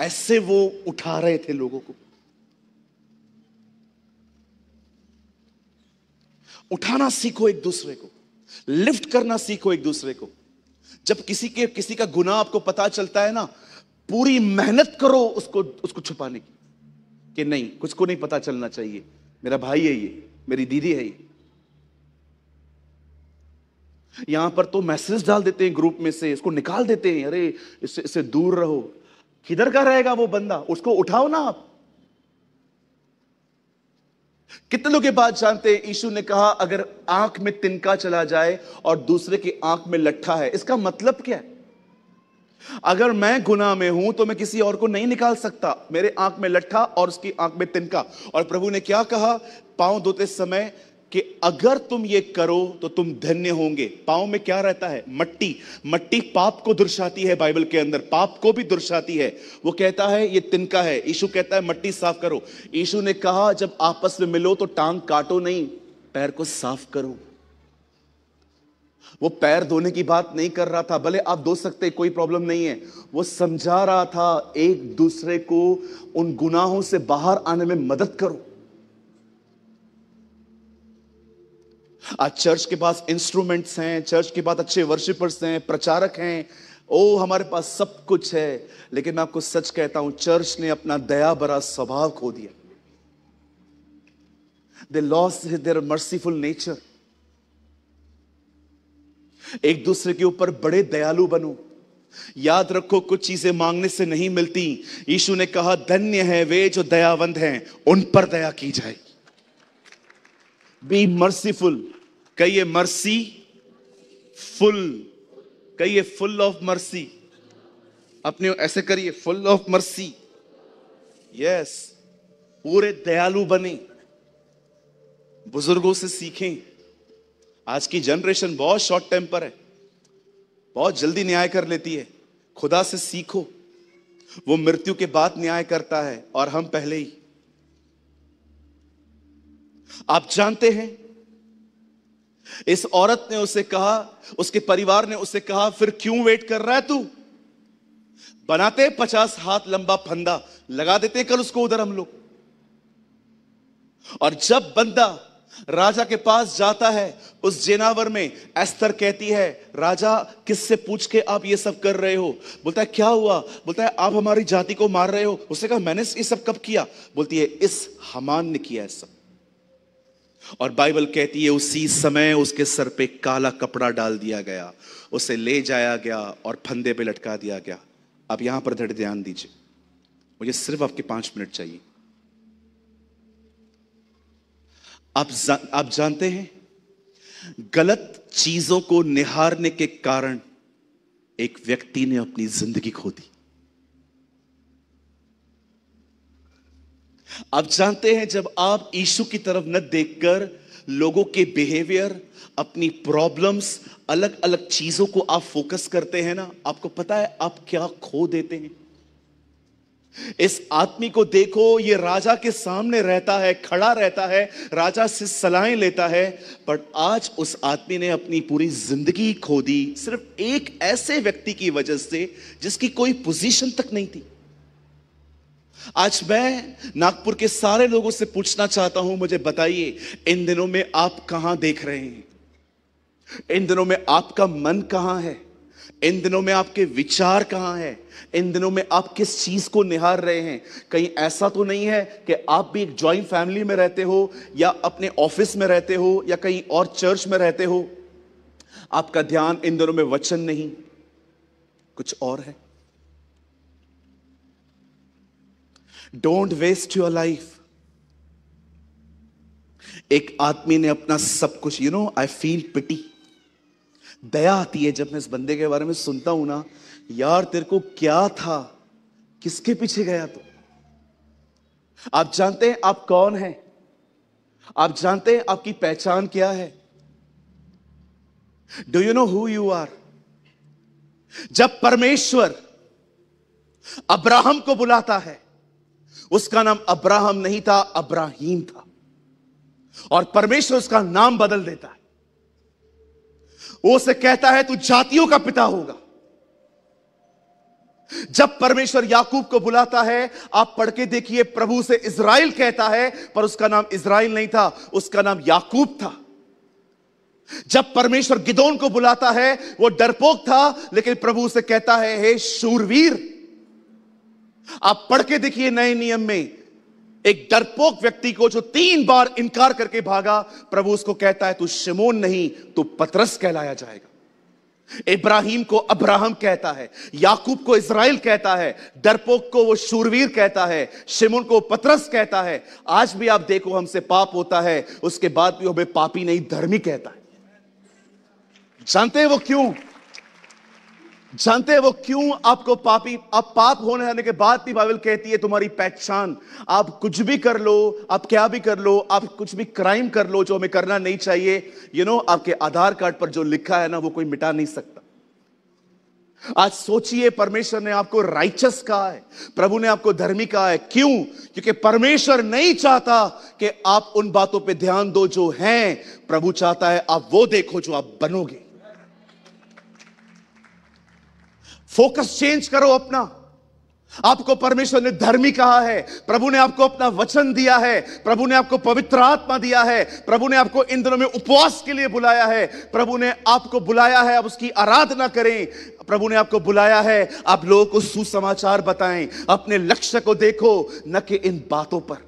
ऐसे वो उठा रहे थे लोगों को। उठाना सीखो एक दूसरे को, लिफ्ट करना सीखो एक दूसरे को। जब किसी का गुनाह आपको पता चलता है ना, पूरी मेहनत करो उसको छुपाने की, कि नहीं, कुछ को नहीं पता चलना चाहिए, मेरा भाई है ये, मेरी दीदी है ये। यहां पर तो मैसेज डाल देते हैं ग्रुप में से, इसको निकाल देते हैं, अरे इससे दूर रहो। किधर का रहेगा वो बंदा? उसको उठाओ ना आप। कितने लोग ये बात जानते हैं? यीशु ने कहा, अगर आंख में तिनका चला जाए और दूसरे की आंख में लट्ठा है, इसका मतलब क्या है? अगर मैं गुनाह में हूं तो मैं किसी और को नहीं निकाल सकता। मेरे आंख में लट्ठा और उसकी आंख में तिनका। और प्रभु ने क्या कहा पांव धोते समय? कि अगर तुम ये करो तो तुम धन्य होंगे। पांव में क्या रहता है? मट्टी। मट्टी पाप को दर्शाती है, बाइबल के अंदर पाप को भी दर्शाती है। वो कहता है ये तिनका है, यीशु कहता है मट्टी साफ करो। यीशु ने कहा जब आपस में मिलो तो टांग काटो नहीं, पैर को साफ करो। वो पैर धोने की बात नहीं कर रहा था, भले आप धो सकते, कोई प्रॉब्लम नहीं है। वो समझा रहा था एक दूसरे को उन गुनाहों से बाहर आने में मदद करो। आज चर्च के पास इंस्ट्रूमेंट्स हैं, चर्च के पास अच्छे वर्शिपर्स हैं, प्रचारक हैं, ओ हमारे पास सब कुछ है। लेकिन मैं आपको सच कहता हूं, चर्च ने अपना दया भरा स्वभाव खो दिया। They lost their merciful nature। एक दूसरे के ऊपर बड़े दयालु बनो। याद रखो, कुछ चीजें मांगने से नहीं मिलती। यीशु ने कहा धन्य है वे जो दयावंत हैं, उन पर दया की जाए। B merciful. कहिए मर्सी फुल। कहिए फुल ऑफ मर्सी। अपने ऐसे करिए, फुल ऑफ मर्सी। यस, पूरे दयालु बने। बुजुर्गों से सीखें। आज की जनरेशन बहुत शॉर्ट टेम्पर है, बहुत जल्दी न्याय कर लेती है। खुदा से सीखो, वो मृत्यु के बाद न्याय करता है और हम पहले ही। आप जानते हैं, इस औरत ने उसे कहा, उसके परिवार ने उसे कहा, फिर क्यों वेट कर रहा है तू? बनाते 50 हाथ लंबा फंदा, लगा देते कल उसको उधर हम लोग। और जब बंदा राजा के पास जाता है, उस जेनावर में एस्थर कहती है, राजा किससे पूछ के आप ये सब कर रहे हो? बोलता है क्या हुआ? बोलता है आप हमारी जाति को मार रहे हो। उसने कहा मैंने ये सब कब किया? बोलती है इस हामान ने किया है सब। और बाइबल कहती है उसी समय उसके सर पे काला कपड़ा डाल दिया गया, उसे ले जाया गया और फंदे पे लटका दिया गया। अब यहां पर धड़ ध्यान दीजिए, मुझे सिर्फ आपके 5 मिनट चाहिए। आप जानते हैं, गलत चीजों को निहारने के कारण एक व्यक्ति ने अपनी जिंदगी खो दी। आप जानते हैं, जब आप यीशु की तरफ न देखकर लोगों के बिहेवियर, अपनी प्रॉब्लम्स, अलग अलग चीजों को आप फोकस करते हैं ना, आपको पता है आप क्या खो देते हैं। इस आदमी को देखो, ये राजा के सामने रहता है, खड़ा रहता है, राजा से सलाहें लेता है, पर आज उस आदमी ने अपनी पूरी जिंदगी खो दी सिर्फ एक ऐसे व्यक्ति की वजह से जिसकी कोई पोजीशन तक नहीं थी। आज मैं नागपुर के सारे लोगों से पूछना चाहता हूं, मुझे बताइए इन दिनों में आप कहां देख रहे हैं? इन दिनों में आपका मन कहां है? इन दिनों में आपके विचार कहां हैं? इन दिनों में आप किस चीज को निहार रहे हैं? कहीं ऐसा तो नहीं है कि आप भी एक जॉइंट फैमिली में रहते हो, या अपने ऑफिस में रहते हो, या कहीं और चर्च में रहते हो, आपका ध्यान इन दिनों में वचन नहीं, कुछ और है? Don't waste your life. एक आदमी ने अपना सब कुछ, आई फील पिटी, दया आती है जब मैं इस बंदे के बारे में सुनता हूं ना, यार तेरे को क्या था, किसके पीछे गया तू? आप जानते हैं आप कौन हैं? आप जानते हैं आपकी पहचान क्या है? Do you know who you are? जब परमेश्वर अब्राहम को बुलाता है, उसका नाम अब्राहम नहीं था, अब्राहीम था, और परमेश्वर उसका नाम बदल देता है। वो उसे कहता है तू जातियों का पिता होगा। जब परमेश्वर याकूब को बुलाता है, आप पढ़ के देखिए, प्रभु से इज़राइल कहता है, पर उसका नाम इज़राइल नहीं था, उसका नाम याकूब था। जब परमेश्वर गिदोन को बुलाता है, वो डरपोक था, लेकिन प्रभु उसे कहता है हे शूरवीर। आप पढ़ के देखिए नए नियम में, एक डरपोक व्यक्ति को जो 3 बार इनकार करके भागा, प्रभु उसको कहता है तू शिमोन नहीं, तू पतरस कहलाया जाएगा। इब्राहिम को अब्राहम कहता है, याकूब को इज़राइल कहता है, डरपोक को वो शूरवीर कहता है, शिमोन को पतरस कहता है। आज भी आप देखो, हमसे पाप होता है, उसके बाद भी हमें पापी नहीं धर्मी कहता है। जानते हैं वो क्यों? जानते हैं वो क्यों आपको पापी? आप पाप होने आने के बाद भी बाइबल कहती है तुम्हारी पहचान, आप कुछ भी कर लो, आप क्या भी कर लो, आप कुछ भी क्राइम कर लो जो हमें करना नहीं चाहिए, आपके आधार कार्ड पर जो लिखा है ना, वो कोई मिटा नहीं सकता। आज सोचिए, परमेश्वर ने आपको राइचस कहा है, प्रभु ने आपको धर्मी कहा है। क्यों? क्योंकि परमेश्वर नहीं चाहता कि आप उन बातों पे ध्यान दो जो हैं, प्रभु चाहता है आप वो देखो जो आप बनोगे। फोकस चेंज करो अपना। आपको परमेश्वर ने धर्मी कहा है, प्रभु ने आपको अपना वचन दिया है, प्रभु ने आपको पवित्र आत्मा दिया है, प्रभु ने आपको इन दिनों में उपवास के लिए बुलाया है, प्रभु ने आपको बुलाया है आप उसकी आराधना करें, प्रभु ने आपको बुलाया है आप लोगों को सुसमाचार बताएं। अपने लक्ष्य को देखो, न कि इन बातों पर।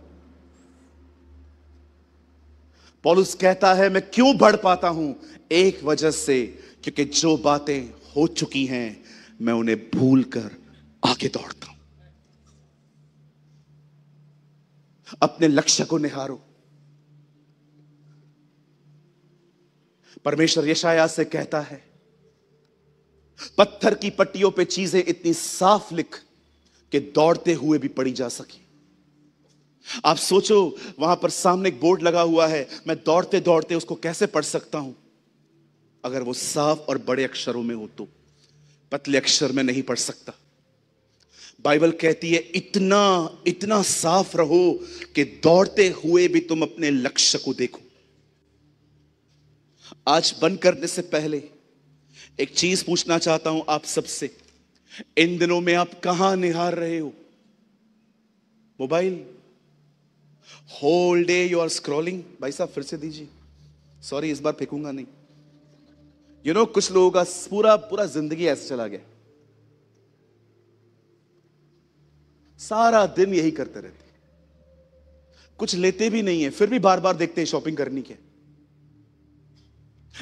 पौलुस कहता है मैं क्यों बढ़ पाता हूं? एक वजह से, क्योंकि जो बातें हो चुकी हैं मैं उन्हें भूलकर आगे दौड़ता हूं। अपने लक्ष्य को निहारो। परमेश्वर यशायाह से कहता है पत्थर की पट्टियों पे चीजें इतनी साफ लिख कि दौड़ते हुए भी पढ़ी जा सके। आप सोचो, वहां पर सामने एक बोर्ड लगा हुआ है, मैं दौड़ते दौड़ते उसको कैसे पढ़ सकता हूं? अगर वो साफ और बड़े अक्षरों में हो तो पतले अक्षर में नहीं पढ़ सकता। बाइबल कहती है इतना इतना साफ रहो कि दौड़ते हुए भी तुम अपने लक्ष्य को देखो। आज बंद करने से पहले एक चीज पूछना चाहता हूं आप सबसे, इन दिनों में आप कहां निहार रहे हो? Mobile? Whole day you are scrolling? भाई साहब फिर से दीजिए, सॉरी इस बार फेंकूंगा नहीं। कुछ लोगों का पूरा पूरा जिंदगी ऐसे चला गया, सारा दिन यही करते रहते, कुछ लेते भी नहीं है, फिर भी बार बार देखते हैं शॉपिंग करनी क्या।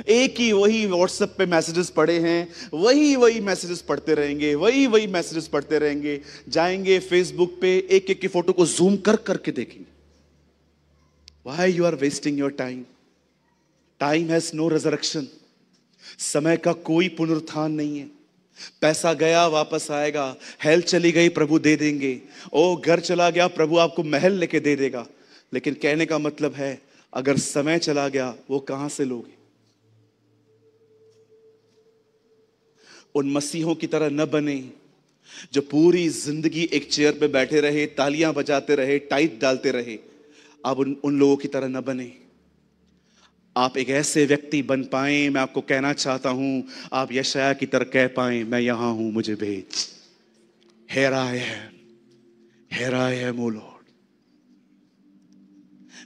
एक ही वही व्हाट्सएप पे मैसेजेस पड़े हैं, वही वही मैसेजेस पढ़ते रहेंगे, वही वही मैसेजेस पढ़ते रहेंगे। जाएंगे फेसबुक पे, एक एक की फोटो को जूम कर करके देखेंगे। Why you are wasting your time? Time has no resurrection. समय का कोई पुनरुत्थान नहीं है। पैसा गया वापस आएगा, हेल्थ चली गई प्रभु दे देंगे, ओ घर चला गया प्रभु आपको महल लेके दे देगा। लेकिन कहने का मतलब है अगर समय चला गया वो कहां से लोगे? उन मसीहों की तरह न बने जो पूरी जिंदगी एक चेयर पे बैठे रहे, तालियां बजाते रहे, टाइट डालते रहे। अब उन लोगों की तरह न बने। आप एक ऐसे व्यक्ति बन पाए, मैं आपको कहना चाहता हूं, आप यशायाह की तरह कह पाए मैं यहां हूं, मुझे भेज। Here I am, here I am, O Lord.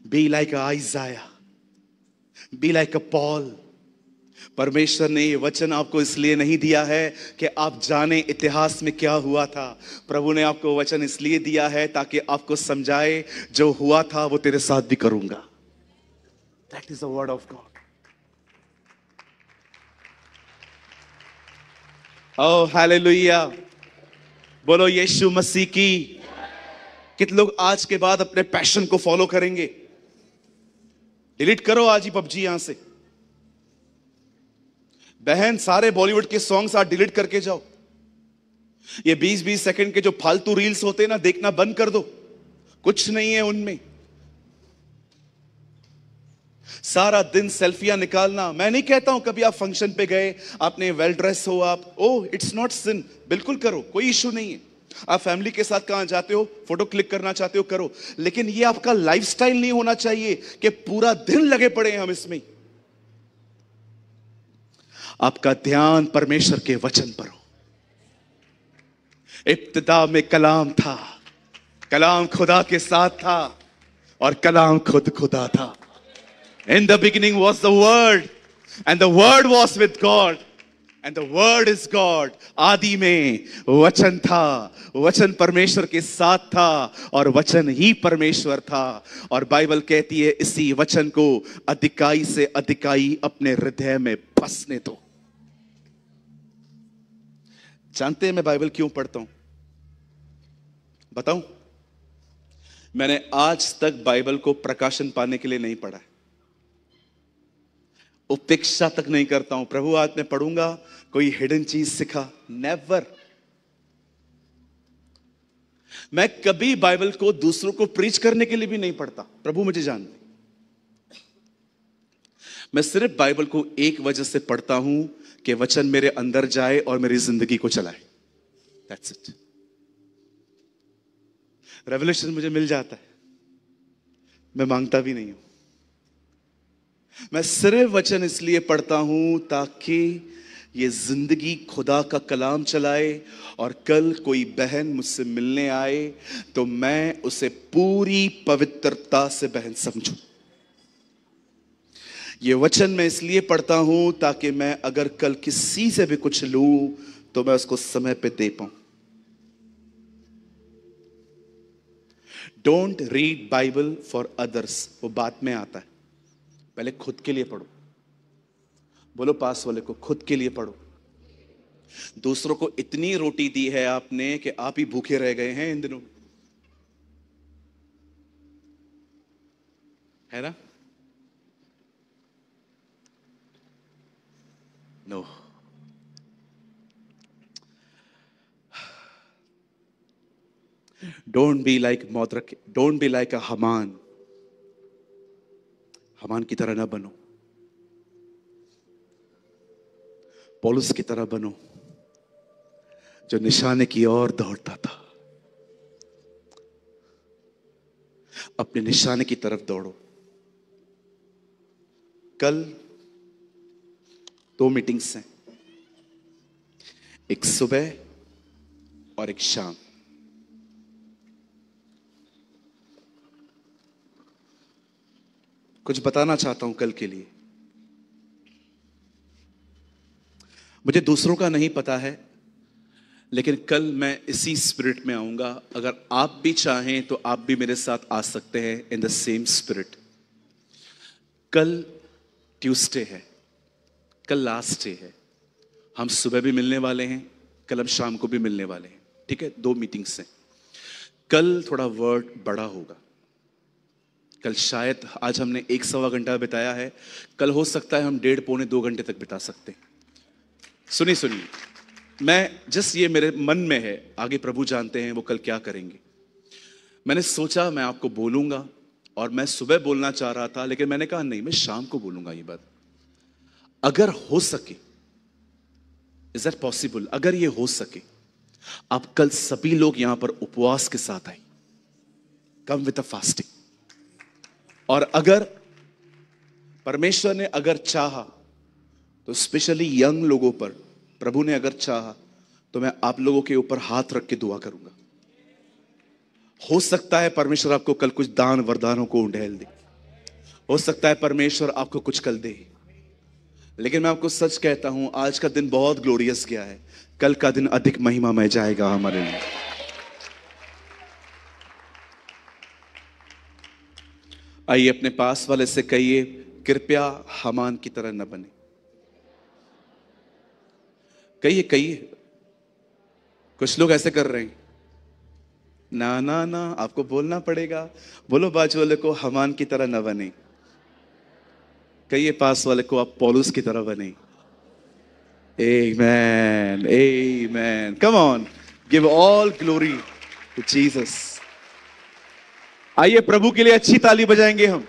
Be like Isaiah, be like a Paul. परमेश्वर ने ये वचन आपको इसलिए नहीं दिया है कि आप जाने इतिहास में क्या हुआ था। प्रभु ने आपको वचन इसलिए दिया है ताकि आपको समझाए जो हुआ था वो तेरे साथ भी करूंगा। That is the word of God. Oh, hallelujah. बोलो यीशु मसीह की। कितने लोग आज के बाद अपने पैशन को फॉलो करेंगे? डिलीट करो आज ही पबजी यहां से। बहन सारे बॉलीवुड के सॉन्ग्स आज डिलीट करके जाओ। ये 20-20 सेकंड के जो फालतू रील्स होते हैं ना, देखना बंद कर दो। कुछ नहीं है उनमें। सारा दिन सेल्फियां निकालना। मैं नहीं कहता हूं कभी आप फंक्शन पे गए, आपने वेल ड्रेस हो, आप इट्स नॉट सिन, बिल्कुल करो, कोई इशू नहीं है। आप फैमिली के साथ कहां जाते हो, फोटो क्लिक करना चाहते हो, करो। लेकिन ये आपका लाइफस्टाइल नहीं होना चाहिए कि पूरा दिन लगे पड़े हैं हम इसमें। आपका ध्यान परमेश्वर के वचन पर हो। इब्तिदा में कलाम था, कलाम खुदा के साथ था और कलाम खुद खुदा था। In the beginning was the word and the word was with God and the word is God. आदि में वचन था, वचन परमेश्वर के साथ था और वचन ही परमेश्वर था। और बाइबल कहती है इसी वचन को अधिकाई से अधिकाई अपने हृदय में बसने दो। जानते हैं मैं बाइबल क्यों पढ़ता हूं? बताऊं? मैंने आज तक बाइबल को प्रकाशन पाने के लिए नहीं पढ़ा है। उपेक्षा तक नहीं करता हूं, प्रभु आज मैं पढ़ूंगा कोई हिडन चीज सिखा, नेवर। मैं कभी बाइबल को दूसरों को प्रीच करने के लिए भी नहीं पढ़ता, प्रभु मुझे जानते। मैं सिर्फ बाइबल को एक वजह से पढ़ता हूं कि वचन मेरे अंदर जाए और मेरी जिंदगी को चलाए। That's it. रेवलेशन मुझे मिल जाता है, मैं मांगता भी नहीं हूं। मैं सिर्फ वचन इसलिए पढ़ता हूं ताकि ये जिंदगी खुदा का कलाम चलाए और कल कोई बहन मुझसे मिलने आए तो मैं उसे पूरी पवित्रता से बहन समझूं। ये वचन मैं इसलिए पढ़ता हूं ताकि मैं अगर कल किसी से भी कुछ लूं तो मैं उसको समय पे दे पाऊं। Don't read Bible for others, वो बाद में आता है, पहले खुद के लिए पढ़ो। बोलो पास वाले को, खुद के लिए पढ़ो। दूसरों को इतनी रोटी दी है आपने कि आप ही भूखे रह गए हैं इन दिनों, है ना? No. Don't be like Mordecai, don't be like a Haman. Haman की तरह ना बनो, पौलुस की तरह बनो। जो निशाने की ओर दौड़ता था। अपने निशाने की तरफ दौड़ो। कल 2 मीटिंग्स हैं, एक सुबह और एक शाम। कुछ बताना चाहता हूं कल के लिए। मुझे दूसरों का नहीं पता है, लेकिन कल मैं इसी स्पिरिट में आऊंगा। अगर आप भी चाहें तो आप भी मेरे साथ आ सकते हैं इन द सेम स्पिरिट। कल ट्यूसडे है, कल लास्ट डे है। हम सुबह भी मिलने वाले हैं, कल हम शाम को भी मिलने वाले हैं। ठीक है, 2 मीटिंग्स हैं। कल थोड़ा वर्ड बड़ा होगा। कल शायद, आज हमने 1-1.25 घंटा बिताया है, कल हो सकता है हम 1.5-2 घंटे तक बिता सकते हैं। सुनिए, मैं जस्ट ये मेरे मन में है, आगे प्रभु जानते हैं वो कल क्या करेंगे। मैंने सोचा मैं आपको बोलूंगा, और मैं सुबह बोलना चाह रहा था, लेकिन मैंने कहा नहीं, मैं शाम को बोलूंगा ये बात। अगर हो सके, इज दैट पॉसिबल, अगर ये हो सके, आप कल सभी लोग यहां पर उपवास के साथ आए, कम विद अ फास्टिंग। और अगर परमेश्वर ने अगर चाहा तो स्पेशली यंग लोगों पर प्रभु ने अगर चाहा तो मैं आप लोगों के ऊपर हाथ रख के दुआ करूंगा। हो सकता है परमेश्वर आपको कल कुछ दान वरदानों को उंडेल दे, हो सकता है परमेश्वर आपको कुछ कल दे, लेकिन मैं आपको सच कहता हूं, आज का दिन बहुत ग्लोरियस गया है, कल का दिन अधिक महिमामय जाएगा हमारे लिए। आइए अपने पास वाले से कहिए, कृपया हामान की तरह न बने। कहिए। कुछ लोग ऐसे कर रहे हैं। ना ना ना, आपको बोलना पड़ेगा। बोलो बाजू वाले को, हामान की तरह न बने। कहिए पास वाले को, आप पौलुस की तरह बने। Amen, amen. Come on, give all glory to Jesus. आइए प्रभु के लिए अच्छी ताली बजाएंगे हम।